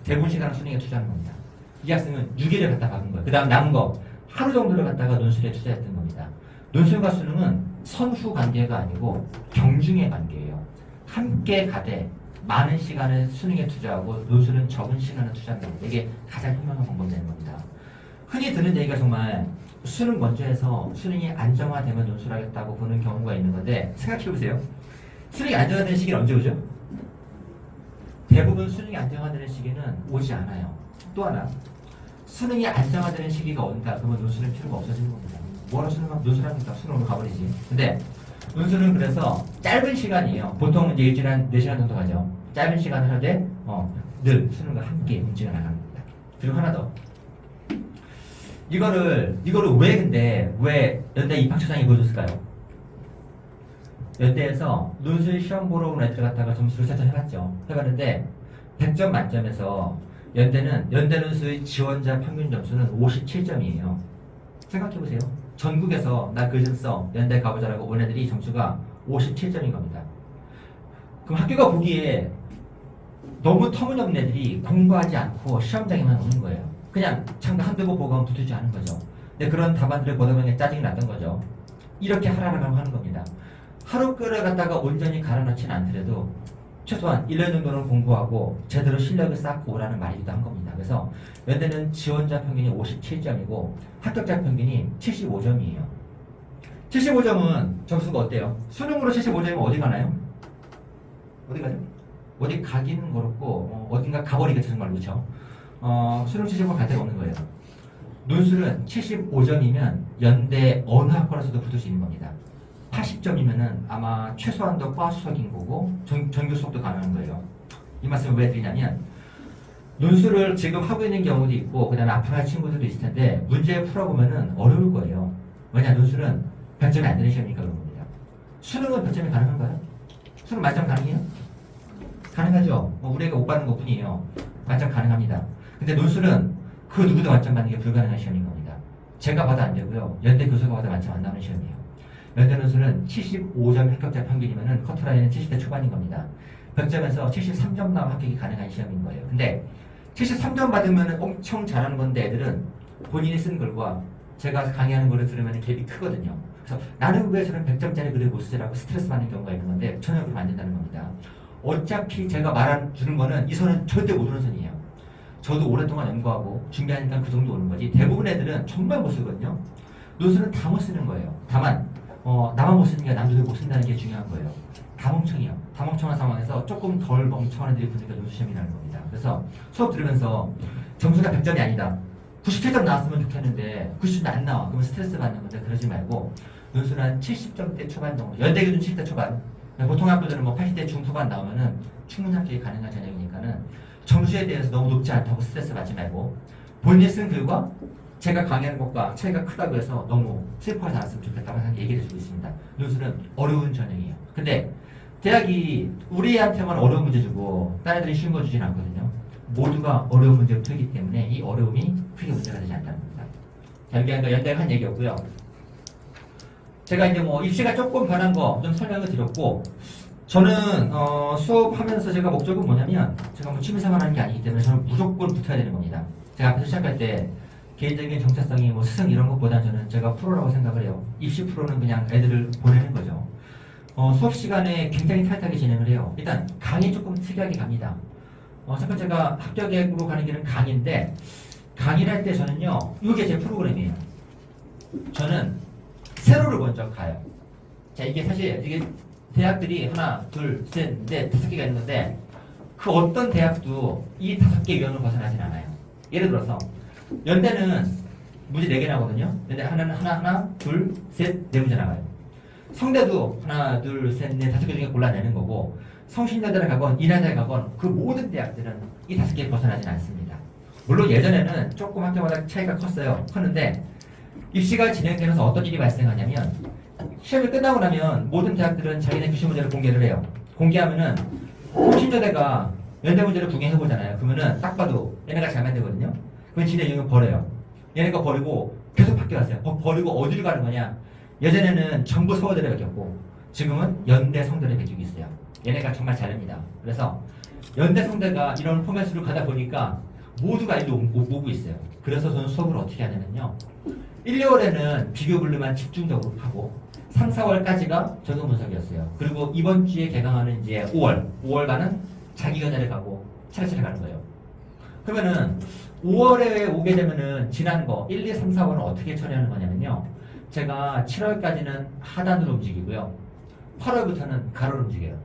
대부분 시간은 수능에 투자하는 겁니다. 이 학생은 6일을 갖다 박은 거예요. 그 다음 남은 거 하루 정도를 갖다가 논술에 투자했던 겁니다. 논술과 수능은 선후 관계가 아니고 경중의 관계예요. 함께 가되 많은 시간을 수능에 투자하고 논술은 적은 시간을 투자한다. 이게 가장 현명한 방법이 되는 겁니다. 흔히 듣는 얘기가 정말 수능 먼저 해서 수능이 안정화되면 논술하겠다고 보는 경우가 있는 건데 생각해보세요. 수능이 안정화되는 시기는 언제 오죠? 대부분 수능이 안정화되는 시기는 오지 않아요. 또 하나 수능이 안정화되는 시기가 온다. 그러면 논술은 필요가 없어지는 겁니다. 뭐라 논술하니까 수능으로 가버리지. 근데 논술은 그래서 짧은 시간이에요. 보통 이제 일주일에 한 4시간 정도 가죠. 짧은 시간을 하되 늘 수능과 함께 움직여 나가는 겁니다. 그리고 하나 더. 이거를 왜 연대 입학처장이 보여줬을까요? 연대에서 논술 시험 보러 온 애들 갖다가 점수를 채점해봤죠. 해봤는데 100점 만점에서 연대 논술 지원자 평균 점수는 57점이에요. 생각해보세요. 전국에서 나 글 좀 써 연대 가보자라고 온 애들이 점수가 57점인 겁니다. 그럼 학교가 보기에 너무 터무니없는 애들이 공부하지 않고 시험장에만 오는 거예요. 그냥 참가 한두 번 보고 하면 붙지 않은 거죠. 근데 그런 답안들을 보다 보니 짜증이 났던 거죠. 이렇게 하라고 하는 겁니다. 하루 끌어 갖다가 온전히 갈아넣지는 않더라도 최소한 1년 정도는 공부하고 제대로 실력을 쌓고 오라는 말이기도 한 겁니다. 그래서 연대는 지원자 평균이 57점이고 합격자 평균이 75점이에요. 75점은 점수가 어때요? 수능으로 75점이면 어디 가나요? 어디 가죠? 어디 가기는 그렇고 어딘가 가버리겠죠 정말 그렇죠? 수능 75점 갈 데가 없는 거예요. 논술은 75점이면 연대 어느 학과라서도 붙을 수 있는 겁니다. 80점이면은 아마 최소한도 과 수석인 거고 정규 수석도 가능한 거예요. 이 말씀을 왜 드리냐면 논술을 지금 하고 있는 경우도 있고 그 다음에 앞으로 할 친구들도 있을 텐데 문제 풀어보면은 어려울 거예요. 왜냐 논술은 100점이 안 되는 시험이니까 그런 겁니다. 수능은 100점이 가능한가요? 수능 만점 가능해요? 가능하죠. 우리 애가 못 받는 것 뿐이에요. 만점 가능합니다. 근데 논술은 그 누구도 만점 받는 게 불가능한 시험인 겁니다. 제가 봐도 안 되고요. 연대 교수가 봐도 만점 안 나오는 시험이에요. 연대 논술은 75점 합격자 평균이면은 커트라인은 70대 초반인 겁니다. 100점에서 73점 나오면 합격이 가능한 시험인 거예요. 근데 73점 받으면 엄청 잘하는 건데 애들은 본인이 쓴 글과 제가 강의하는 거를 들으면 갭이 크거든요. 그래서 나는 왜 저런 100점짜리 글을 못 쓰지라고 스트레스 받는 경우가 있는 건데 전혀 그러면 안 된다는 겁니다. 어차피 제가 말해주는 거는 이 선은 절대 못 오는 선이에요. 저도 오랫동안 연구하고 준비하니까 그 정도 오는 거지. 대부분 애들은 정말 못 쓰거든요. 논술은 다 못 쓰는 거예요. 다만 나만 못 쓰는 게 남들도 못 쓴다는 게 중요한 거예요. 다 멍청해요. 다 멍청한 상황에서 조금 덜 멍청한 애들이 붙으니까 논술 시험이라는 겁니다. 그래서 수업 들으면서 점수가 100점이 아니다. 97점 나왔으면 좋겠는데 90점 안 나와. 그러면 스트레스 받는 건데 그러지 말고 논술은 한 70점대 초반 정도. 연대 기준 70대 초반. 보통 학교들은 뭐 80대 중후반 나오면은 충분히 합격이 가능한 전형이니까는 점수에 대해서 너무 높지 않다고 스트레스 받지 말고 본인이 쓴 글과 제가 강의하는 것과 차이가 크다고 해서 너무 슬퍼하지 않았으면 좋겠다고 얘기를 해주고 있습니다. 논술은 어려운 전형이에요. 근데 대학이 우리한테만 어려운 문제 주고 다른 애들이 쉬운 거 주진 않거든요. 모두가 어려운 문제를 풀기 때문에 이 어려움이 크게 문제가 되지 않다는 겁니다. 자, 여기 연대가 한 얘기였고요. 제가 이제 뭐 입시가 조금 변한 거 좀 설명을 드렸고, 저는 수업하면서 제가 목적은 뭐냐면 제가 뭐 취미생활 하는 게 아니기 때문에 저는 무조건 붙어야 되는 겁니다. 제가 앞에서 시작할 때 개인적인 정체성이 뭐 스승 이런 것보다 저는 제가 프로라고 생각을 해요. 입시 프로는 그냥 애들을 보내는 거죠. 수업 시간에 굉장히 타이트하게 진행을 해요. 일단 강의 조금 특이하게 갑니다. 첫 번째가 합격으로 가는 길은 강의인데, 강의를 할 때 저는요, 이게 제 프로그램이에요. 저는 세로를 먼저 가요. 자, 이게 사실 이게 대학들이 하나, 둘, 셋, 넷, 5개가 있는데 그 어떤 대학도 이 5개 유형을 벗어나진 않아요. 예를 들어서 연대는 문제 4개 나거든요. 근데 하나, 둘, 셋, 네 문제 나가요. 성대도 하나, 둘, 셋, 넷, 5개 중에 골라내는 거고, 성신여대를 가건 인하대를 가건 그 모든 대학들은 이 5개 벗어나진 않습니다. 물론 예전에는 조금 학교마다 차이가 컸는데 입시가 진행되면서 어떤 일이 발생하냐면 시험이 끝나고 나면 모든 대학들은 자기네 교시 문제를 공개를 해요. 공개하면은 성신여대가 연대 문제를 구경해보잖아요. 그러면은 딱 봐도 얘네가 잘 만들거든요. 그럼 지네 유형을 버려요. 얘네가 버리고 계속 바뀌어왔어요. 버리고 어디로 가는 거냐? 예전에는 전부 서울대를 베꼈고 지금은 연대 성대를 베끼고 있어요. 얘네가 정말 잘합니다. 그래서 연대 성대가 이런 포맷으로 가다 보니까 모두가 일로 오고 있어요. 그래서 저는 수업을 어떻게 하냐면요, 1, 2월에는 비교 분류만 집중적으로 하고 3, 4월까지가 적용 분석이었어요. 그리고 이번 주에 개강하는 이제 5월간은 자기견해를 가고 차례차례 가는 거예요. 그러면은 5월에 오게 되면은 지난 거 1, 2, 3, 4월은 어떻게 처리하는 거냐면요, 제가 7월까지는 하단으로 움직이고요, 8월부터는 가로로 움직여요.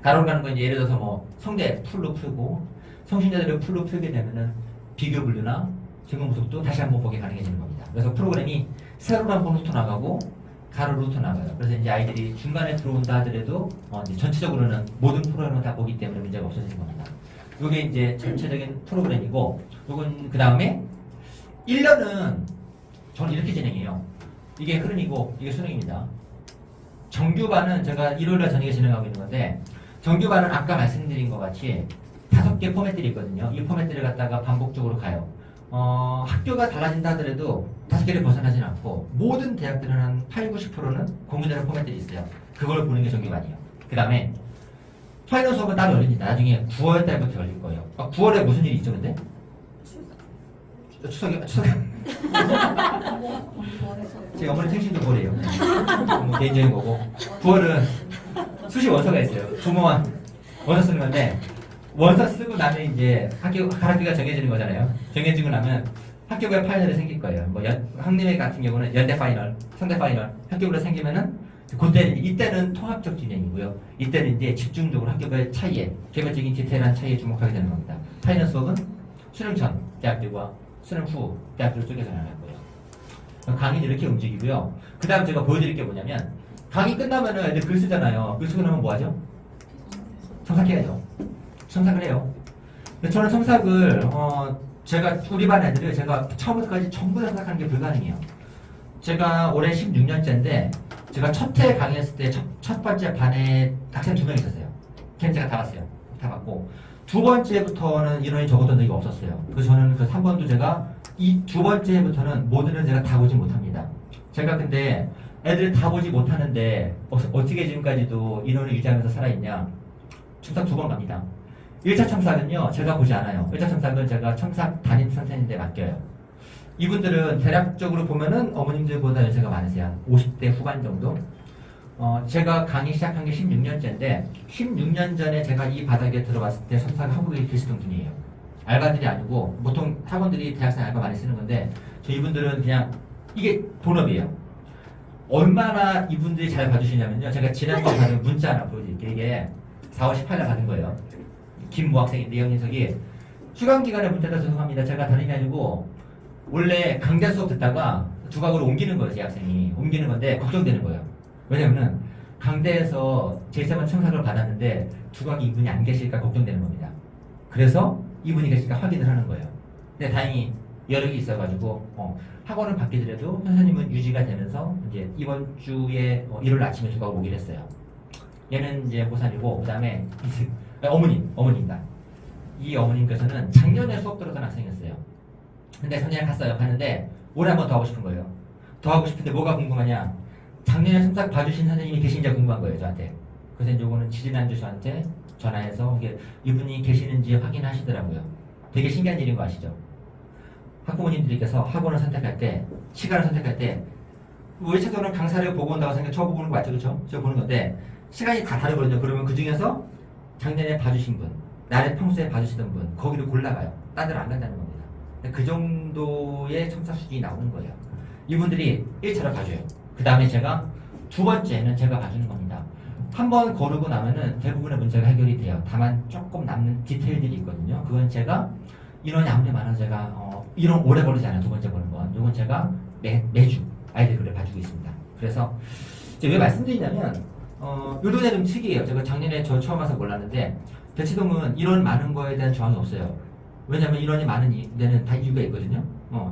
가로로 가는 건 이제 예를 들어서 뭐 성대 풀로 풀고 성신여대를 풀로 풀게 되면은 비교 분류나 적용 분석도 다시 한번 보게 가능해지는 겁니다. 그래서 프로그램이 세로로 한번 훑어나가고 가로로 훑어나가요. 그래서 이제 아이들이 중간에 들어온다 하더라도 이제 전체적으로는 모든 프로그램을 다 보기 때문에 문제가 없어지는 겁니다. 이게 이제 전체적인 프로그램이고, 요건 그 다음에 1년은 저는 이렇게 진행해요. 이게 흐름이고 이게 수능입니다. 정규반은 제가 1월날 저녁에 진행하고 있는 건데, 정규반은 아까 말씀드린 것 같이 5개 포맷들이 있거든요. 이 포맷들을 갖다가 반복적으로 가요. 학교가 달라진다 하더라도 5개를 벗어나진 않고 모든 대학들은 한 8, 90%는 공유되는 포맷들이 있어요. 그걸 보는 게 정규반이에요. 그 다음에 파이널 수업은 따로 열립니다. 나중에 9월 달부터 열릴 거예요. 9월에 무슨 일이 있죠, 근데? 추석이요? 제 어머니 생신도 9월이에요. 뭐 개인적인 거고. 9월은 수시 원서가 있어요. 부모와 원서 쓰는 건데, 원서 쓰고 나면 이제 학교가 정해지는 거잖아요. 정해지고 나면 학교별 파이널이 생길 거예요. 뭐 학림회 같은 경우는 연대 파이널, 성대 파이널, 학교별로 생기면은 이때는 통합적 진행이고요. 이때는 이제 집중적으로 학교별 차이에, 개별적인 디테일한 차이에 주목하게 되는 겁니다. 파이널 수업은 수능 전 대학들과 수능 후 대학들을 쪼개서 나갈 거예요. 강의는 이렇게 움직이고요. 그 다음 제가 보여드릴 게 뭐냐면, 강의 끝나면은 애들 글 쓰잖아요. 글 쓰고 나면 뭐 하죠? 첨삭해야죠. 첨삭을 해요. 근데 저는 첨삭을 제가 우리 반 애들을 제가 처음부터까지 전부 다 첨삭하는 게 불가능해요. 제가 올해 16년째인데 제가 첫 해 강의했을 때 첫 번째 반에 학생 2명 있었어요. 걔는 제가 다 봤어요. 다 받고 두 번째부터는 인원이 적었던 적이 없었어요. 그래서 저는 그 3번도 제가 이 두 번째부터는 모드는 제가 다 보지 못합니다. 제가 근데 애들이 다 보지 못하는데 어떻게 지금까지도 인원을 유지하면서 살아있냐? 첨삭 두 번 갑니다. 1차 첨삭은요 제가 보지 않아요. 1차 첨삭은 제가 첨삭 담임 선생님한테 맡겨요. 이분들은 대략적으로 보면은 어머님들보다 연세가 많으세요. 50대 후반 정도. 제가 강의 시작한 게 16년째인데 16년 전에 제가 이 바닥에 들어왔을 때 첨삭을 하고 계시던 분이에요. 알바들이 아니고 보통 학원들이 대학생 알바 많이 쓰는 건데 저 이분들은 그냥 이게 본업이에요. 얼마나 이분들이 잘 봐주시냐면요. 제가 지난번 받은 문자 하나 보여드릴게요. 이게 4월 18일 받은 거예요. 김모 학생인데 영인석이 휴강기간에 문자다 죄송합니다. 제가 다른 게 아니고 원래 강좌 수업 듣다가 두각으로 옮기는 거예요. 제 학생이 옮기는 건데 걱정되는 거예요. 왜냐면은 강대에서 제3번 첨삭을 받았는데 두각이 이분이 안 계실까 걱정되는 겁니다. 그래서 이분이 계실까 확인을 하는 거예요. 근데 다행히 여력이 있어가지고 학원을 받기더라도 선생님은 유지가 되면서 이제 이번 주에 일요일 아침에 두각을 오기로 했어요. 얘는 이제 고3이고 그 다음에 어머니입니다. 이 어머님께서는 작년에 수업 들었던 학생이었어요. 근데 작년에 갔어요. 갔는데 올해 한 번 더 하고 싶은 거예요. 더 하고 싶은데 뭐가 궁금하냐? 작년에 첨삭 봐주신 선생님이 계신지 궁금한 거예요, 저한테. 그래서 이제 요거는 지지난주 저한테 전화해서 이분이 계시는지 확인하시더라고요. 되게 신기한 일인 거 아시죠? 학부모님들께서 학원을 선택할 때, 시간을 선택할 때, 외차도는 강사를 보고 온다고 생각해 처음 보는 거 맞죠, 그렇죠? 저 보는 건데 시간이 다 다르거든요. 그러면 그 중에서 작년에 봐주신 분, 나를 평소에 봐주시던 분, 거기를 골라가요. 딴 데로 안 간다는 겁니다. 그 정도의 첨삭 수준이 나오는 거예요. 이분들이 1차를 봐줘요. 그 다음에 제가 두 번째는 제가 봐주는 겁니다. 한 번 거르고 나면은 대부분의 문제가 해결이 돼요. 다만 조금 남는 디테일들이 있거든요. 그건 제가 인원이 아무리 많아서 제가 인원 오래 걸리지 않아요. 두 번째 보는 건. 이건 제가 매주 아이들 글을 봐주고 있습니다. 그래서 왜 말씀드리냐면 요 동네 좀 특이해요. 제가 작년에 저 처음 와서 몰랐는데 대치동은 인원 많은 거에 대한 저항이 없어요. 왜냐면 인원이 많은 데는 다 이유가 있거든요.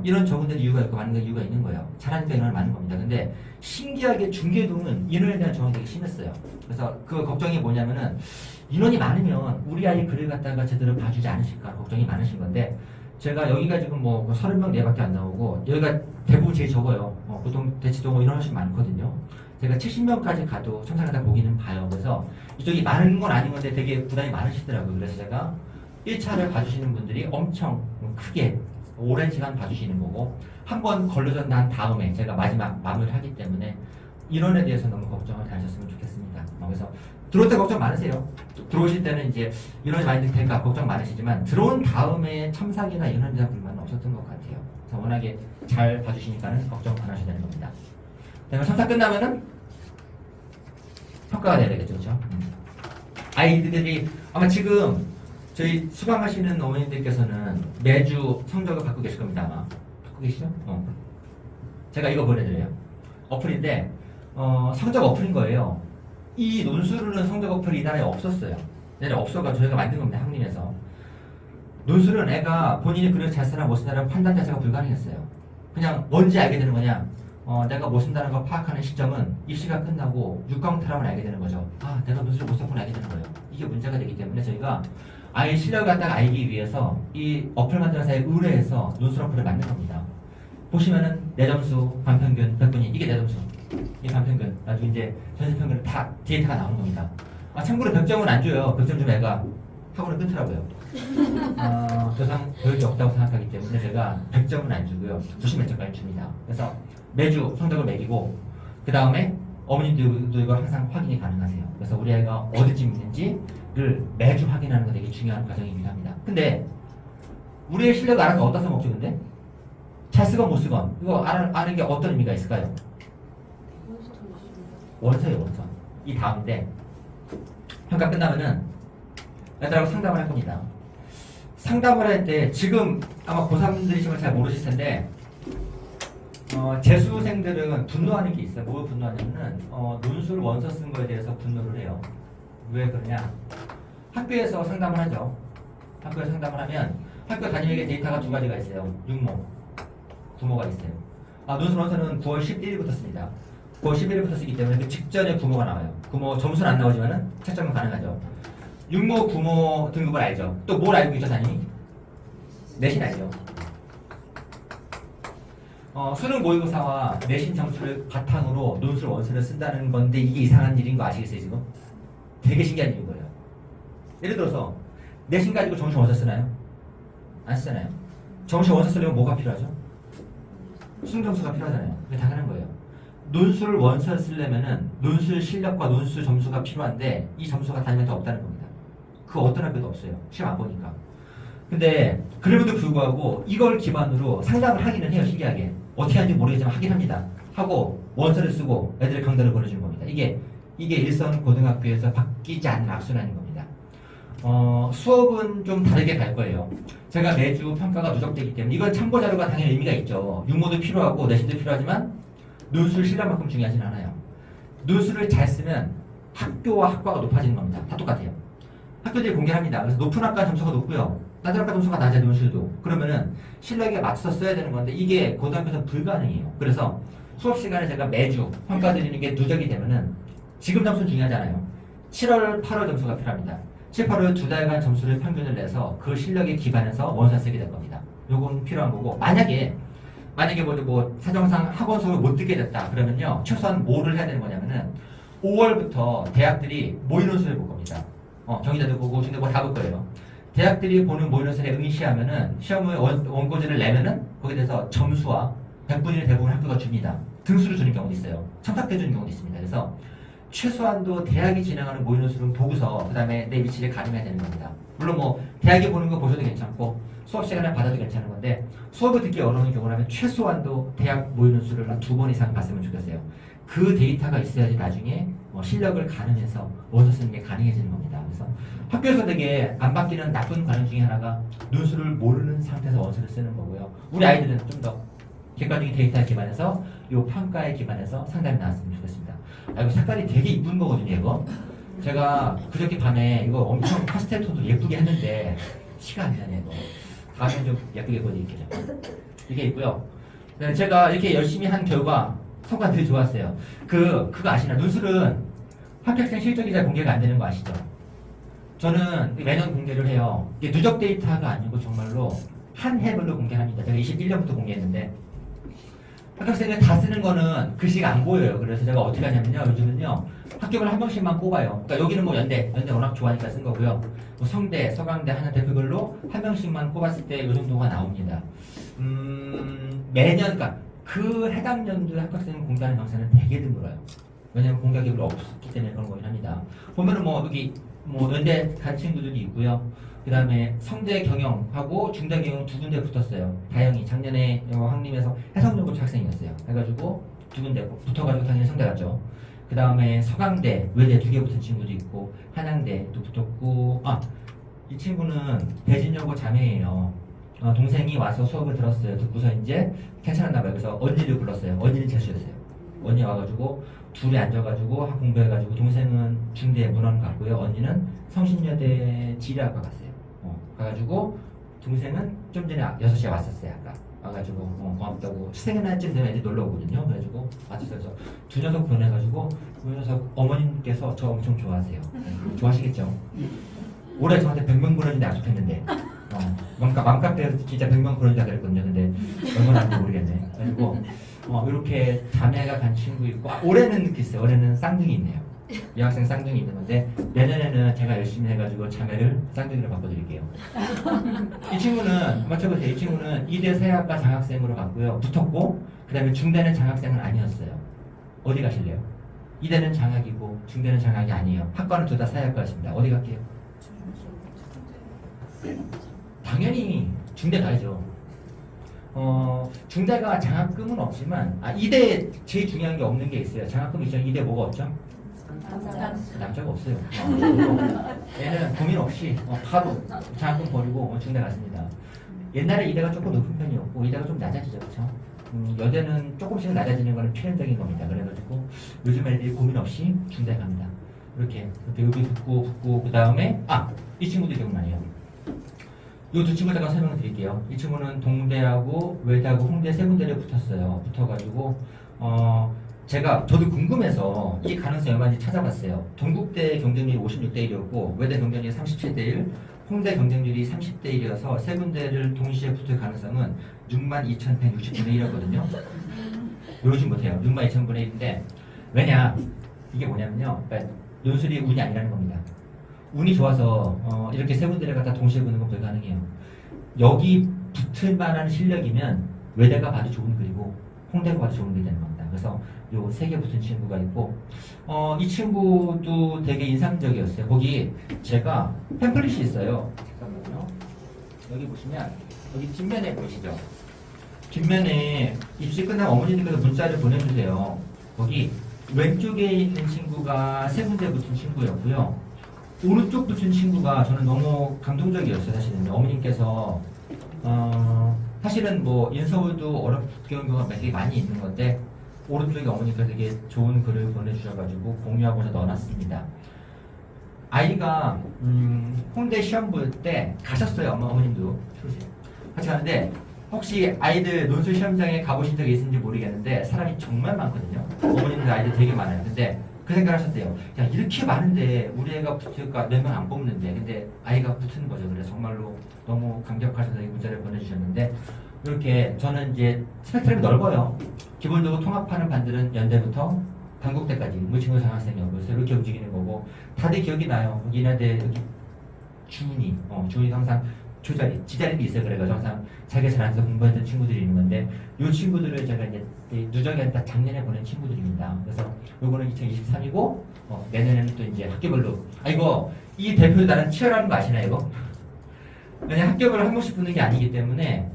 인원 적은 데도 이유가 있고 많은 데 이유가 있는 거예요. 잘하니까 인원이 많은 겁니다. 근데 신기하게 중계동은 인원에 대한 저항이 되게 심했어요. 그래서 그 걱정이 뭐냐면은 인원이 많으면 우리 아이 글을 갖다가 제대로 봐주지 않으실까 걱정이 많으신 건데 제가 여기가 지금 뭐 30명 내밖에 안 나오고 여기가 대부분 제일 적어요. 보통 대치동은 인원 훨씬 많거든요. 제가 70명까지 가도 첨삭을 다 보기는 봐요. 그래서 이쪽이 많은 건 아닌 건데 되게 부담이 많으시더라고요. 그래서 제가 1차를 봐주시는 분들이 엄청 크게 오랜 시간 봐주시는 거고 한 번 걸러져 난 다음에 제가 마지막 마무리를 하기 때문에 인원에 대해서 너무 걱정을 안 하셨으면 좋겠습니다. 그래서 들어올 때 걱정 많으세요. 들어오실 때는 이제 인원이 많이 들 테니까 걱정 많으시지만 들어온 다음에 첨삭이나 인원에 대한 불만은 없었던 것 같아요. 그래서 워낙에 잘 봐주시니까는 걱정 안 하셔도 되는 겁니다. 그다음에 첨삭 끝나면은 평가가 돼야 되겠죠, 그렇죠? 아이들이 아마 지금 저희 수강하시는 어머님들께서는 매주 성적을 받고 계실 겁니다, 아마. 받고 계시죠? 제가 이거 보내드려요. 어플인데, 성적 어플인 거예요. 이 논술은 성적 어플이 이 나라에 없었어요. 얘네 없어가지고 저희가 만든 겁니다, 학림에서. 논술은 애가 본인이 글을 잘 쓰나 못 쓰나라는 판단 자체가 불가능했어요. 그냥 뭔지 알게 되는 거냐? 내가 못 쓴다는 걸 파악하는 시점은 입시가 끝나고 6과목 탈락을 알게 되는 거죠. 아, 내가 논술을 못 썼구나 알게 되는 거예요. 이게 문제가 되기 때문에 저희가 아이 실력을 갖다가 알기 위해서 이 어플 만드는 사이에 의뢰해서 논술 어플을 만든 겁니다. 보시면은 내 점수, 반평균, 백분위 이게 내 점수. 이 반평균, 나중에 이제 전체평균 다 데이터가 나오는 겁니다. 참고로 100점은 안 줘요. 100점 주면 애가 학원을 끊더라고요. 더 이상 교육이 없다고 생각하기 때문에 제가 100점은 안 주고요. 90몇 점까지 줍니다. 그래서 매주 성적을 매기고 그 다음에 어머님들도 이걸 항상 확인이 가능하세요. 그래서 우리 아이가 어디쯤 있는지를 매주 확인하는 거 되게 중요한 과정이기도 합니다. 근데 우리의 실력을 알아서 어디다 써먹죠, 근데? 잘 쓰건 못 쓰건 이거 아는 게 어떤 의미가 있을까요? 원서예요, 원서. 이 다음인데 평가 끝나면은 애들하고 상담을 할 겁니다. 상담을 할 때 지금 아마 고3들이시면 잘 모르실 텐데 재수생들은 분노하는 게 있어요. 뭘 분노하냐면은 논술 원서 쓴 거에 대해서 분노를 해요. 왜 그러냐? 학교에서 상담을 하죠. 학교에서 상담을 하면 학교 담임에게 데이터가 두 가지가 있어요. 육모, 구모가 있어요. 논술 원서는 9월 11일부터 씁니다. 9월 11일부터 쓰기 때문에 그 직전에 구모가 나와요. 구모 점수는 안 나오지만은 채점은 가능하죠. 육모, 구모 등급을 알죠? 또 뭘 알고 있죠, 단위? 내신 알죠? 수능 모의고사와 내신 점수를 바탕으로 논술 원서를 쓴다는 건데 이게 이상한 일인 거 아시겠어요, 지금? 되게 신기한 일인 거예요. 예를 들어서 내신 가지고 점수 원서 쓰나요? 안 쓰잖아요. 점수 원서 쓰려면 뭐가 필요하죠? 수능 점수가 필요하잖아요. 그게 당연한 거예요. 논술 원서 쓰려면은 논술 실력과 논술 점수가 필요한데 이 점수가 단위한테 없다는 겁니다. 그 어떤 학교도 없어요. 시험 안 보니까. 근데 그럼에도 불구하고 이걸 기반으로 상담을 하기는 해요. 신기하게. 어떻게 하는지 모르겠지만 하긴 합니다. 하고 원서를 쓰고 애들의 강단을 보내주는 겁니다. 이게 일선 고등학교에서 바뀌지 않는 악순환인 겁니다. 수업은 좀 다르게 갈 거예요. 제가 매주 평가가 누적되기 때문에 이건 참고 자료가 당연히 의미가 있죠. 육모도 필요하고 내신도 필요하지만 논술 실력만큼 중요하진 않아요. 논술을 잘 쓰면 학교와 학과가 높아지는 겁니다. 다 똑같아요. 학교들이 공개합니다. 그래서 높은 학과 점수가 높고요. 낮은 학과 점수가 낮아요. 논술도. 그러면은 실력에 맞춰서 써야 되는 건데 이게 고등학교에서는 불가능해요. 그래서 수업 시간에 제가 매주 평가 드리는 게 누적이 되면은 지금 점수는 중요하잖아요. 7월, 8월 점수가 필요합니다. 7, 8월 두 달간 점수를 평균을 내서 그 실력에 기반해서 원서 쓰게 될 겁니다. 요건 필요한 거고 만약에 뭐 사정상 학원 수업을 못 듣게 됐다 그러면요 최소한 뭐를 해야 되는 거냐면은 5월부터 대학들이 모의논술을 볼 겁니다. 경희대도 보고 중대고 다 볼 거예요. 대학들이 보는 모의논술에 응시하면은 시험을 원고지를 내면은 거기에 대해서 점수와 100분의 1 대부분 학교가 줍니다. 등수를 주는 경우도 있어요. 첨삭해 주는 경우도 있습니다. 그래서 최소한도 대학이 진행하는 모의논술은 보고서 그 다음에 내 위치를 가늠해야 되는 겁니다. 물론 뭐 대학이 보는 거 보셔도 괜찮고 수업 시간에 받아도 괜찮은 건데 수업을 듣기 어려운 경우라면 최소한도 대학 모의논술을 한 2번 이상 봤으면 좋겠어요. 그 데이터가 있어야지 나중에 실력을 가늠해서 원서 쓰는 게 가능해지는 겁니다. 그래서 학교에서 되게 안 바뀌는 나쁜 관행 중에 하나가 논술을 모르는 상태에서 원서를 쓰는 거고요. 우리 아이들은 좀 더 객관적인 데이터에 기반해서 이 평가에 기반해서 상담이 나왔으면 좋겠습니다. 이거 색깔이 되게 이쁜 거거든요, 이거. 제가 그저께 밤에 이거 엄청 파스텔 톤도 예쁘게 했는데 티가 안 나네, 이거. 다음에 좀 예쁘게 보여드릴게요. 이게 있고요. 제가 이렇게 열심히 한 결과 성과들이 좋았어요. 그거 아시나요? 논술은 합격생 실적이 잘 공개가 안 되는 거 아시죠? 저는 매년 공개를 해요. 이게 누적 데이터가 아니고 정말로 한 해별로 공개합니다. 제가 21년부터 공개했는데 합격생을 다 쓰는 거는 글씨가 안 보여요. 그래서 제가 어떻게 하냐면요. 요즘은요. 합격을 한 명씩만 꼽아요. 그러니까 여기는 뭐 연대 워낙 좋아하니까 쓴 거고요. 뭐 성대, 서강대 하는 대표별로 한 명씩만 꼽았을 때 이 정도가 나옵니다. 매년, 그러니까 그 해당 연도에 합격생 공개하는 경사는 되게 드물어요. 왜냐면 공개 기록이 없었기 때문에 그런 거긴 합니다. 보면은 뭐 여기 뭐 연대 간 친구들이 있고요. 그 다음에 성대 경영하고 중대 경영 두 군데 붙었어요. 다행히 작년에 황림에서 해성여고 학생이었어요. 해가지고 두 군데 붙어가지고 당연히 성대 갔죠. 그 다음에 서강대, 외대 2개 붙은 친구도 있고 한양대도 붙었고 이 친구는 대진여고 자매예요. 동생이 와서 수업을 들었어요. 듣고서 이제 괜찮았나 봐요. 그래서 언니를 불렀어요. 언니는 재수였어요. 언니 와가지고 둘이 앉아가지고 공부해가지고 동생은 중대 문헌 갔고요. 언니는 성신여대 지리학과 갔어요. 가가지고 동생은 좀 전에 6시에 왔었어요. 아까 와가지고 고맙다고 수생날쯤 되면 애들 놀러 오거든요. 그래가지고 왔었어요. 그래서 두 녀석 보내가지고 그 녀석 어머님께서 저 엄청 좋아하세요. 좋아하시겠죠? 올해 저한테 100명 보내준다 약속했는데 맘카페에서 진짜 100명 보내준다 그랬거든요. 근데 얼마나 하는지 모르겠네. 그래가지고 이렇게 자매가 간 친구 있고 올해는 글쎄요. 올해는 쌍둥이 있네요. 여학생 쌍둥이 있는 건데 내년에는 제가 열심히 해가지고 자매를 쌍둥이로 바꿔드릴게요. 이 친구는 맞춰보세요. 이 친구는 이대 사회학과 장학생으로 갔고요. 붙었고 그 다음에 중대는 장학생은 아니었어요. 어디 가실래요? 이대는 장학이고 중대는 장학이 아니에요. 학과는 둘 다 사회학과였습니다. 어디 갈게요? 당연히 중대 가야죠. 중대가 장학금은 없지만 이대 제일 중요한 게 없는 게 있어요. 장학금 있죠. 이대 뭐가 없죠? 남자가 없어요. 얘는 고민 없이 바로 장학금 버리고 중대 갔습니다. 옛날에 이대가 조금 높은 편이었고 이대가 좀 낮아지죠, 그렇죠? 여대는 조금씩 낮아지는 거는 필연적인 겁니다. 그래가지고 요즘 애들이 고민 없이 중대 갑니다. 이렇게 여기 붙고 그 다음에 이 친구도 기억나네요. 이 두 친구 제가 설명을 드릴게요. 이 친구는 동대하고 외대하고 홍대 세 군데를 붙었어요. 붙어가지고 저도 궁금해서 이 가능성이 얼마인지 찾아봤어요. 동국대 경쟁률이 56대 1이었고 외대 경쟁률이 37대 1, 홍대 경쟁률이 30대 1이어서 세 군데를 동시에 붙을 가능성은 62,160분의 1이었거든요. 외우지 못해요. 62,000분의 1인데 왜냐? 이게 뭐냐면요. 그러니까 논술이 운이 아니라는 겁니다. 운이 좋아서 이렇게 세 군데를 갖다 동시에 보는 건 불가능해요. 여기 붙을 만한 실력이면 외대가 봐도 좋은 글이고 홍대가 봐도 좋은 글이 되는 겁니다. 그래서 요 세 개 붙은 친구가 있고 이 친구도 되게 인상적이었어요. 거기 제가 팸플릿이 있어요. 잠깐만요. 여기 보시면 여기 뒷면에 보이시죠? 뒷면에 입시 끝나면 어머니들께서 문자를 보내주세요. 거기 왼쪽에 있는 친구가 세 군데 붙은 친구였고요. 오른쪽 붙은 친구가 저는 너무 감동적이었어요. 사실은 어머님께서 사실은 뭐 인서울도 어렵게 온 경우가 되게 많이 있는 건데 오른쪽에 어머니께서 되게 좋은 글을 보내주셔가지고 공유하고서 넣어놨습니다. 아이가 홍대 시험 볼 때 가셨어요. 어머님도 같이 가는데 혹시 아이들 논술 시험장에 가보신 적이 있는지 모르겠는데 사람이 정말 많거든요. 어머님들 아이들 되게 많아요. 근데 그 생각을 하셨대요. 야, 이렇게 많은데 우리 애가 붙을까? 몇 명 안 뽑는데. 근데 아이가 붙은 거죠. 그래서 정말로 너무 감격하셔서 이 문자를 보내주셨는데 이렇게 저는 이제 스펙트럼이 넓어요. 기본적으로 통합하는 반들은 연대부터 단국대까지 물친구 장학생이었고 이렇게 움직이는 거고 다들 기억이 나요. 얘네들 여기 준이도 항상 지자리도 있어요. 그래가지고 항상 자기가 잘해서 공부했던 친구들이 있는 건데 이 친구들을 제가 이제 누적에 딱 작년에 보낸 친구들입니다. 그래서 요거는 2023이고 내년에는 또 이제 학교별로 이거 이 대표 나름 치열한 거 아시나요 이거? 그냥 학교별로 한 번씩 붙는 게 아니기 때문에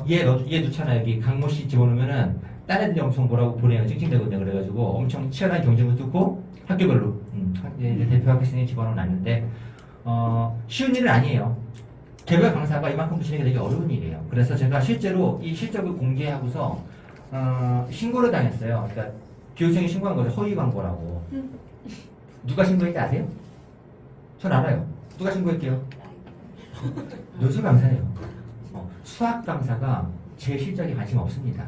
얘 넣잖아요. 여기 강모 씨 집어넣으면은 딴 애들이 엄청 뭐라고 보내요. 찡찡대거든요. 그래가지고 엄청 치열한 경쟁을 뚫고 학교별로 대표 학교생이 집어넣어놨는데 쉬운 일은 아니에요. 개별 강사가 이만큼 붙이는 게 되게 어려운 일이에요. 그래서 제가 실제로 이 실적을 공개하고서 신고를 당했어요. 그러니까 교육청이 신고한 거죠. 허위 광고라고. 누가 신고했지 아세요? 전 알아요. 누가 신고했게요? 논술 강사예요. 수학 강사가 제 실적에 관심 없습니다.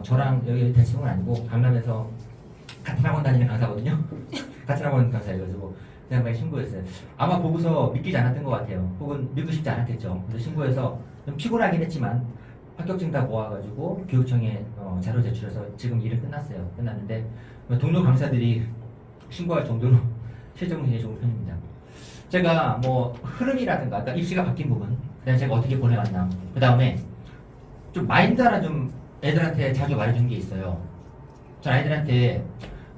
저랑 여기 대치동은 아니고 강남에서 같은 학원 다니는 강사거든요. 같은 학원 강사여가지고 제가 많이 신고했어요. 아마 보고서 믿기지 않았던 것 같아요. 혹은 믿고 싶지 않았겠죠. 그래서 신고해서 좀 피곤하긴 했지만 합격증 다 모아가지고 교육청에 자료 제출해서 지금 일은 끝났어요. 끝났는데 동료 강사들이 신고할 정도로 실적은 굉장히 좋은 편입니다. 제가 뭐 흐름이라든가 그러니까 입시가 바뀐 부분 그다음에 제가 어떻게 보내왔나 그 다음에 좀 마인드 하나 좀 애들한테 자주 말해주는 게 있어요. 전 아이들한테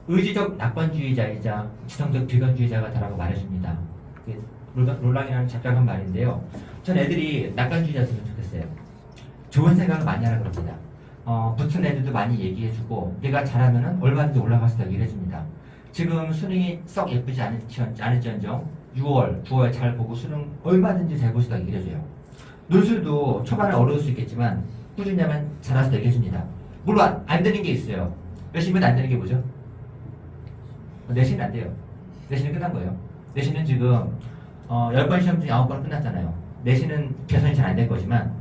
의지적 낙관주의자이자 지성적 비관주의자가 다라고 말해줍니다. 롤랑이라는 작가가 한 말인데요. 전 애들이 낙관주의자였으면 좋겠어요. 좋은 생각을 많이 하라 그럽니다. 붙은 애들도 많이 얘기해주고 내가 잘하면 얼마든지 올라갈 수 있다고 얘기해줍니다. 지금 수능이 썩 예쁘지 않을지언정 6월, 9월 잘 보고 수능 얼마든지 잘 볼 수 있다고 얘기해줘요. 논술도 초반에 어려울 수 있겠지만 꾸준히 하면 잘할 수 있다고 얘기해줍니다. 물론 안 되는 게 있어요. 열심히 해도 안 되는 게 뭐죠? 내신은 안 돼요. 내신은 끝난 거예요. 내신은 지금 10번 시험 중에 9번 끝났잖아요. 내신은 개선이 잘 안 될 거지만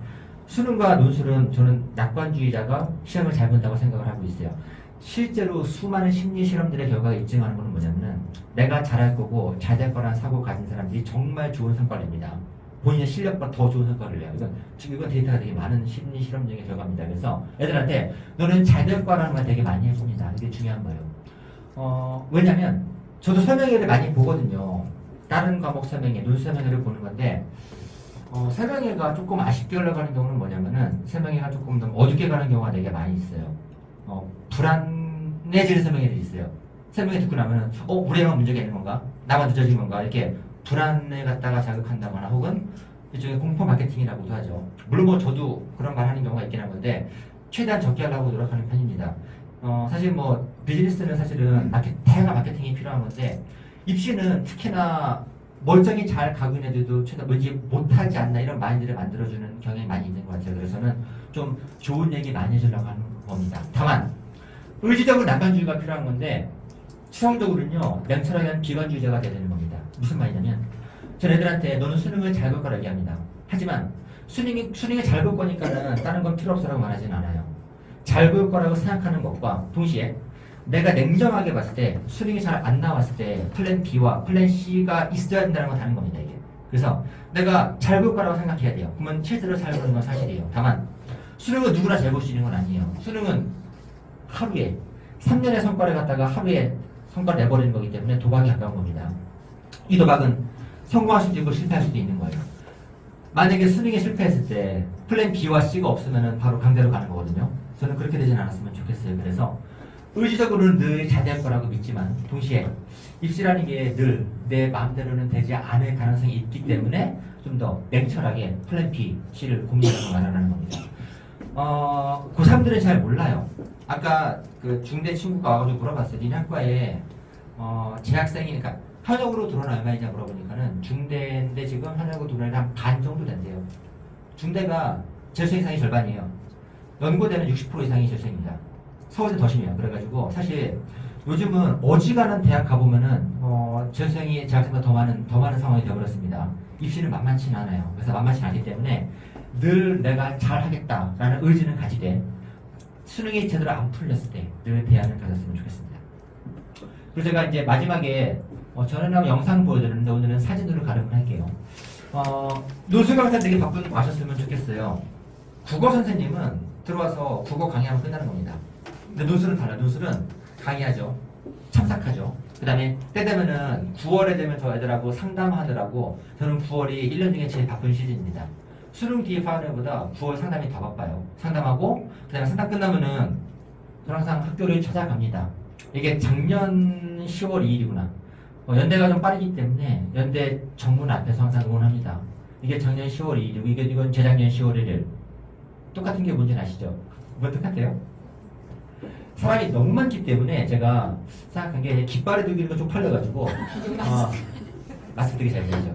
수능과 논술은 저는 낙관주의자가 시험을 잘 본다고 생각을 하고 있어요. 실제로 수많은 심리 실험들의 결과가 입증하는 것은 뭐냐면은 내가 잘할 거고 잘 될 거라는 사고를 가진 사람들이 정말 좋은 성과를 냅니다. 본인의 실력보다 더 좋은 성과를 내요. 이건 데이터가 되게 많은 심리 실험 중의 결과입니다. 그래서 애들한테 너는 잘 될 거라는 말 되게 많이 해줍니다. 이게 중요한 거예요. 왜냐면 저도 설명회를 많이 보거든요. 다른 과목 설명회, 논술 설명회를 보는 건데 설명회가 조금 아쉽게 올라가는 경우는 뭐냐면은 설명회가 조금 더 어둡게 가는 경우가 되게 많이 있어요. 불안해지는 설명회들이 있어요. 설명회 듣고 나면은 우리 애만 문제가 있는 건가? 나만 늦어진 건가? 이렇게 불안에 갖다가 자극한다거나 혹은 일종의 공포 마케팅이라고도 하죠. 물론 뭐 저도 그런 말 하는 경우가 있긴 한데 최대한 적게 하려고 노력하는 편입니다. 사실 뭐 비즈니스는 사실은 다양한 마케팅이 필요한 건데 입시는 특히나 멀쩡히 잘 가고 있는 애들도 최대한 뭔지 못하지 않나 이런 마인드를 만들어주는 경향이 많이 있는 것 같아요. 그래서는 좀 좋은 얘기 많이 해주려고 하는 겁니다. 다만 의지적으로 낙관주의가 필요한 건데 추상적으로는요 냉철하게 비관주의자가 돼야 되는 겁니다. 무슨 말이냐면 전 애들한테 너는 수능을 잘 볼 거라 얘기합니다. 하지만 수능이 잘 볼 거니까는 다른 건 필요 없어라고 말하진 않아요. 잘 볼 거라고 생각하는 것과 동시에 내가 냉정하게 봤을 때 수능이 잘 안 나왔을 때 플랜 B와 플랜 C가 있어야 된다는 건 다른 겁니다, 이게. 그래서 내가 잘 볼 거라고 생각해야 돼요. 그러면 실제로 잘 보는 건 사실이에요. 다만 수능은 누구나 잘 볼 수 있는 건 아니에요. 수능은 하루에 3년의 성과를 갖다가 하루에 성과를 내버리는 거기 때문에 도박에 가까운 겁니다. 이 도박은 성공할 수도 있고 실패할 수도 있는 거예요. 만약에 수능에 실패했을 때 플랜 B와 C가 없으면 바로 강대로 가는 거거든요. 저는 그렇게 되진 않았으면 좋겠어요. 그래서 의지적으로는 늘 잘 될 거라고 믿지만 동시에 입시라는 게 늘 내 마음대로는 되지 않을 가능성이 있기 때문에 좀 더 냉철하게 플랜 B, C를 고민하고 말하라는 겁니다. 고3들은 잘 몰라요. 아까 그 중대 친구가 와가지고 물어봤어요. 니네 학과에 재학생이니까 현역으로 들어오는 얼마이냐 물어보니까는 중대인데 지금 현역으로 들어오는 한 반 정도 된대요. 중대가 재수생 이상이 절반이에요. 연고대는 60% 이상이 재수생입니다. 서울대 더 심해요. 그래가지고 사실 요즘은 어지간한 대학 가보면은 재수생이 재학생보다 더 많은 상황이 되어버렸습니다. 입시는 만만치 않아요. 그래서 만만치 않기 때문에 늘 내가 잘하겠다라는 의지는 가지되 수능이 제대로 안 풀렸을 때 늘 대안을 가졌으면 좋겠습니다. 그리고 제가 이제 마지막에 전에랑 영상 보여드렸는데 오늘은 사진으로 가름을 할게요. 노수 강사 되게 바쁜 거 아셨으면 좋겠어요. 국어 선생님은 들어와서 국어 강의하면 끝나는 겁니다. 근데 논술은 달라요. 논술은 강의하죠. 참석하죠. 그 다음에 때 되면은 9월에 되면 저 애들하고 상담하느라고 저는 9월이 1년 중에 제일 바쁜 시즌입니다. 수능 뒤에 파악보다 9월 상담이 더 바빠요. 상담하고 그 다음에 상담 끝나면은 저는 항상 학교를 찾아갑니다. 이게 작년 10월 2일이구나. 연대가 좀 빠르기 때문에 연대 정문 앞에서 항상 응원합니다. 이게 작년 10월 2일이고 이건 재작년 10월 1일. 똑같은 게 뭔지 아시죠? 뭐 똑같아요? 사람이 너무 많기 때문에 제가 생각한 게 깃발에 들기가 좀 팔려가지고 마스크 되게 잘 되죠.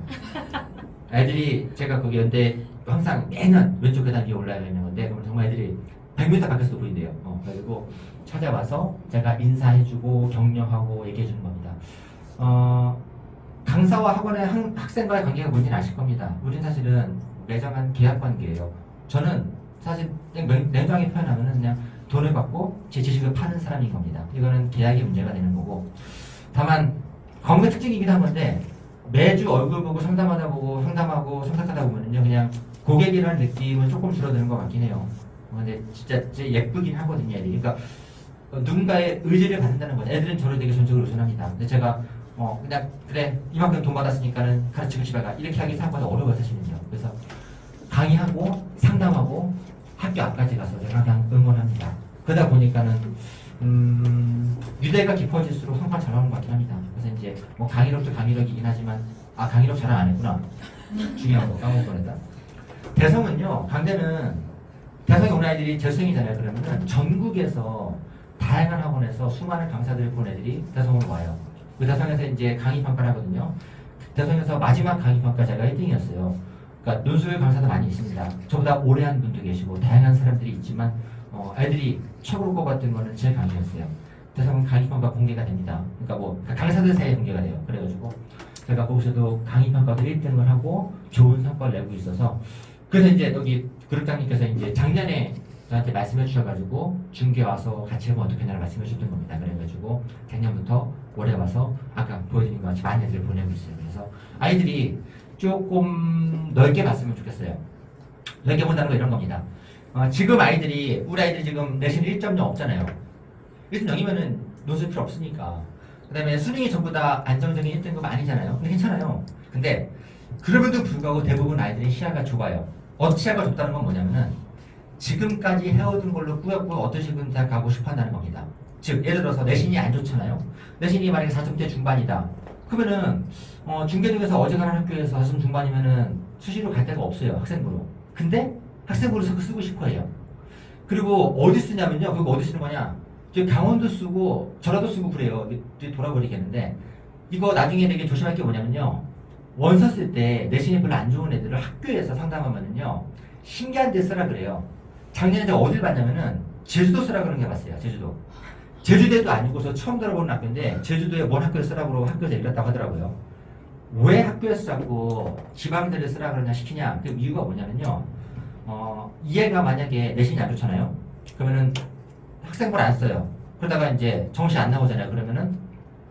애들이 제가 거기 연대 항상 매년 왼쪽 계단 위에 올라가 있는 건데 그러면 정말 애들이 100m 밖에서도 보인대요. 그래가지고 찾아와서 제가 인사해주고 격려하고 얘기해주는 겁니다. 강사와 학원의 학생과의 관계가 뭔지는 아실 겁니다. 우린 사실은 매정한 계약 관계예요. 저는 사실 냉정하게 표현하면 그냥 돈을 받고 제 지식을 파는 사람인 겁니다. 이거는 계약의 문제가 되는 거고 다만 과목의 특징이기도 한 건데 매주 얼굴 보고 상담하고 참석하다 보면요 그냥 고객이라는 느낌은 조금 줄어드는 것 같긴 해요. 근데 진짜 예쁘긴 하거든요 애들이. 그러니까 누군가의 의지를 받는다는 거죠. 애들은 저를 되게 전적으로 의존합니다. 근데 제가 그냥 그래 이만큼 돈 받았으니까는 가르치고 집에 가 이렇게 하기 생각보다 어려워요 사실은요. 그래서 강의하고 상담하고 학교 앞까지 가서 제가 항상 응원합니다. 그러다 보니까는 유대가 깊어질수록 성과 잘 나오는 것 같긴 합니다. 그래서 이제 뭐 강의력도 강의력이긴 하지만 강의력 자랑 안 했구나. 중요한 거 까먹을 뻔했다. 대성은요 강대는 대성에 온 아이들이 재수생이잖아요. 그러면은 전국에서 다양한 학원에서 수많은 강사들을 본 애들이 대성으로 와요. 그 대성에서 이제 강의 평가를 하거든요. 대성에서 마지막 강의 평가자가 1등이었어요. 그러니까 논술 강사도 많이 있습니다. 저보다 오래 한 분도 계시고 다양한 사람들이 있지만 애들이 최고로 꼽았던 거는 제 강의였어요. 대성은 강의 평가 공개가 됩니다. 그러니까 강사들 사이에 공개가 돼요. 그래가지고 제가 거기서도 강의 평가도 1등을 하고 좋은 성과를 내고 있어서 그래서 이제 여기 그룹장님께서 이제 작년에 저한테 말씀해 주셔가지고 중계 와서 같이 하면 어떻게 하냐고 말씀해 주셨던 겁니다. 그래가지고 작년부터 올해 와서 아까 보여드린 것 같이 많은 애들을 보내고 있어요. 그래서 아이들이 조금 넓게 봤으면 좋겠어요. 넓게 본다는 거 이런 겁니다. 지금 우리 아이들이 지금 내신 1.0 없잖아요. 1.0이면은 논술 필요 없으니까. 그 다음에 수능이 전부 다 안정적인 1등급 아니잖아요. 근데 괜찮아요. 근데 그럼에도 불구하고 대부분 아이들이 시야가 좁아요. 시야가 좁다는 건 뭐냐면은 지금까지 해오던 걸로 꾸역꾸역 어떤 식으로 대학 가고 싶어 한다는 겁니다. 즉 예를 들어서 내신이 안 좋잖아요. 내신이 만약에 4점대 중반이다. 그러면은 중계 중에서 어지간한 학교에서 4점 중반이면은 수시로 갈 데가 없어요. 학생부로. 근데 학생부로 쓰고 싶어 해요. 그리고 어디 쓰냐면요. 그거 어디 쓰는 거냐. 저 강원도 쓰고 전라도 쓰고 그래요. 돌아버리겠는데 이거 나중에 되게 조심할 게 뭐냐면요. 원서 쓸 때 내신이 별로 안 좋은 애들을 학교에서 상담하면은요. 신기한 데 쓰라 그래요. 작년에 제가 어딜 봤냐면은 제주도 쓰라 그런 게 봤어요. 제주도. 제주도도 아니고 저 처음 들어보는 학교인데 제주도에 뭔 학교에 쓰라고 학교에서 이랬다고 하더라고요. 왜 학교에서 자꾸 지방대를 쓰라 그러냐 시키냐. 그 이유가 뭐냐면요. 이 애가 만약에 내신이 안 좋잖아요. 그러면은 학생부를 안 써요. 그러다가 이제 정시 안 나오잖아요. 그러면은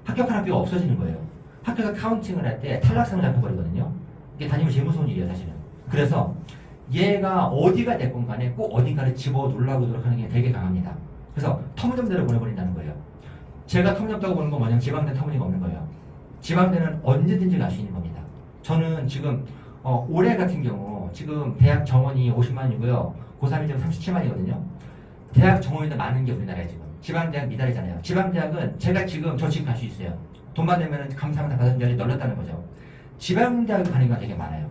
합격한 학교가 없어지는 거예요. 학교에서 카운팅을 할 때 탈락생을 잡혀버리거든요. 이게 담임이 제일 무서운 일이에요, 사실은. 그래서 얘가 어디가 됐건 간에 꼭 어딘가를 집어 눌러보도록 하는 게 되게 강합니다. 그래서 터무니없대로 보내버린다는 거예요. 제가 터무니없다고 보는 건 뭐냐면 지방대는 터무니가 없는 거예요. 지방대는 언제든지 갈 수 있는 겁니다. 저는 지금 올해 같은 경우 지금 대학 정원이 50만이고요. 고3이 지금 37만이거든요. 대학 정원이 많은 게 우리나라에 지금. 지방대학 미달이잖아요. 지방대학은 제가 지금 저 지금 갈 수 있어요. 돈만 내면 감사합니다 받은 자리 널렸다는 거죠. 지방대학 가는 게 되게 많아요.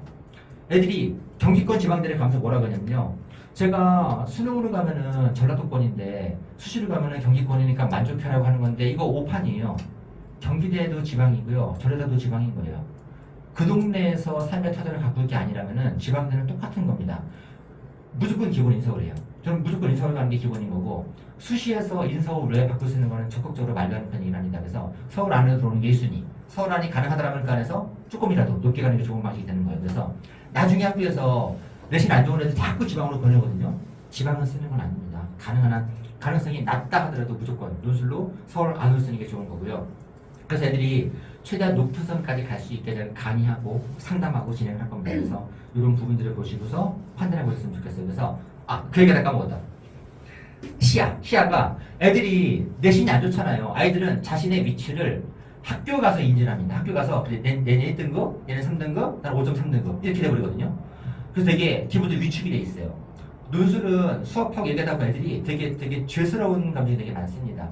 애들이 경기권 지방대를 가면서 뭐라 그러냐면요. 제가 수능으로 가면은 전라도권인데 수시로 가면은 경기권이니까 만족해라고 하는 건데 이거 오판이에요. 경기대도 지방이고요. 전라도도 지방인 거예요. 그 동네에서 삶의 터전을 가꿀 게 아니라면은 지방대는 똑같은 겁니다. 무조건 기본 인서울 해요. 저는 무조건 인서울 가는 게 기본인 거고 수시에서 인서울 왜 바꿀 수 있는 거는 적극적으로 말하는 편이긴 합니다. 그래서 서울 안으로 들어오는 게 1순위. 서울 안이 가능하다라면 간에서 조금이라도 높게 가는 게 좋은 방식이 되는 거예요. 그래서 나중에 학교에서 내신 안 좋은 애들 자꾸 지방으로 보내거든요. 지방은 쓰는 건 아닙니다. 가능한 한 가능성이 낮다 하더라도 무조건 논술로 서울 안으로 쓰는 게 좋은 거고요. 그래서 애들이 최대한 높은 선까지 갈 수 있게 저는 강의하고 상담하고 진행을 할 겁니다. 그래서 이런 부분들을 보시고서 판단해 보셨으면 좋겠어요. 그래서 그 얘기가 까먹었다. 시야가 애들이 내신이 안 좋잖아요. 아이들은 자신의 위치를 학교 가서 인지를 합니다. 학교 가서 얘는 1등급, 얘는 3등급, 나는 5.3등급 이렇게 돼버리거든요. 그래서 되게 기본도 위축이 돼 있어요. 논술은 수업하고 얘기하다 보면 애들이 되게 죄스러운 감정이 되게 많습니다.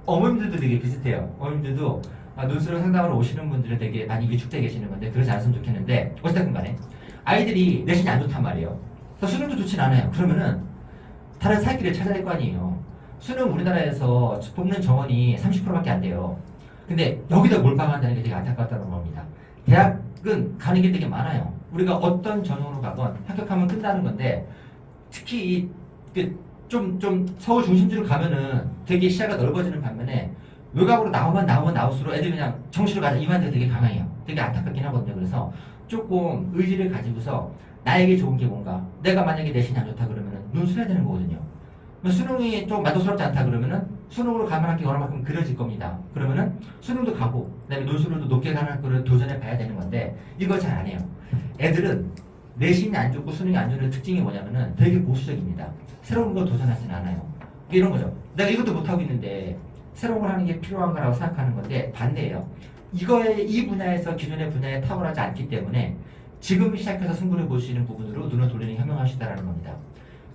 어머님들도 되게 비슷해요. 어머님들도 논술을 상담하러 오시는 분들은 되게 많이 위축되어 계시는 건데 그러지 않았으면 좋겠는데 어쨌든 간에 아이들이 내신이 안 좋단 말이에요. 그래서 수능도 좋진 않아요. 그러면은 다른 살 길을 찾아야 될 거 아니에요. 수능 우리나라에서 뽑는 정원이 30%밖에 안 돼요. 근데 여기다 몰빵한다는 게 되게 안타깝다는 겁니다. 대학은 가는 게 되게 많아요. 우리가 어떤 전형으로 가건 합격하면 끝나는 건데 특히 좀 서울 중심지로 가면은 되게 시야가 넓어지는 반면에 외곽으로 나오면 나올수록 애들이 그냥 정시로 가자 이만 데 되게 강해요. 되게 안타깝긴 하거든요. 그래서 조금 의지를 가지고서 나에게 좋은 게 뭔가 내가 만약에 내신이 안 좋다 그러면은 논술해야 되는 거거든요. 수능이 좀 만족스럽지 않다 그러면은 수능으로 가면 학교 얼마만큼 그려질 겁니다. 그러면은 수능도 가고 그다음에 논술로도 높게 가는 학교를 도전해 봐야 되는 건데 이걸 잘 안 해요. 애들은 내신이 안 좋고 수능이 안 좋은 특징이 뭐냐면은 되게 보수적입니다. 새로운 거 도전하진 않아요. 이런 거죠. 내가 이것도 못하고 있는데 새로운 걸 하는 게 필요한가라고 생각하는 건데 반대예요. 이 분야에서 기존의 분야에 탁월하지 않기 때문에 지금 시작해서 승부를 볼 수 있는 부분으로 눈을 돌리는 현명할 수 있다는 겁니다.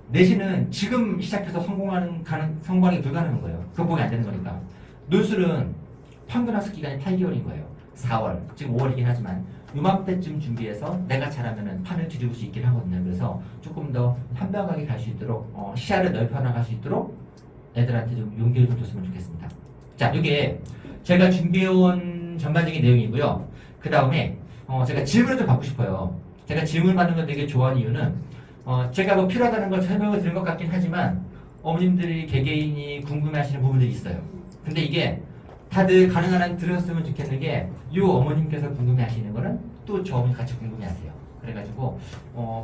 내신은 지금 시작해서 성공하기 불가능한 거예요. 극복이 안 되는 거니까. 논술은 평균 학습 기간이 8개월인 거예요. 4월, 지금 5월이긴 하지만 요맘때쯤 준비해서 내가 잘하면은 판을 뒤집을 수 있긴 하거든요. 그래서 조금 더 현명하게 갈 수 있도록 시야를 넓혀 나갈 수 있도록 애들한테 좀 용기를 좀 줬으면 좋겠습니다. 자, 이게 제가 준비해온 전반적인 내용이고요. 그 다음에 제가 질문을 좀 받고 싶어요. 제가 질문 받는 걸 되게 좋아하는 이유는 제가 뭐 필요하다는 걸 설명을 드린 것 같긴 하지만 어머님들이 개개인이 궁금해하시는 부분들이 있어요. 근데 이게 다들 가능한 한 들었으면 좋겠는 게 이 어머님께서 궁금해하시는 거는 또 저 어머니 같이 궁금해하세요. 그래가지고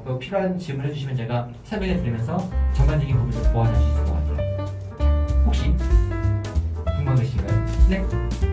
그 필요한 질문 해주시면 제가 설명해 드리면서 전반적인 부분을 보완할 수 있을 것 같아요. 혹시 궁금한 거 있으신가요? 네?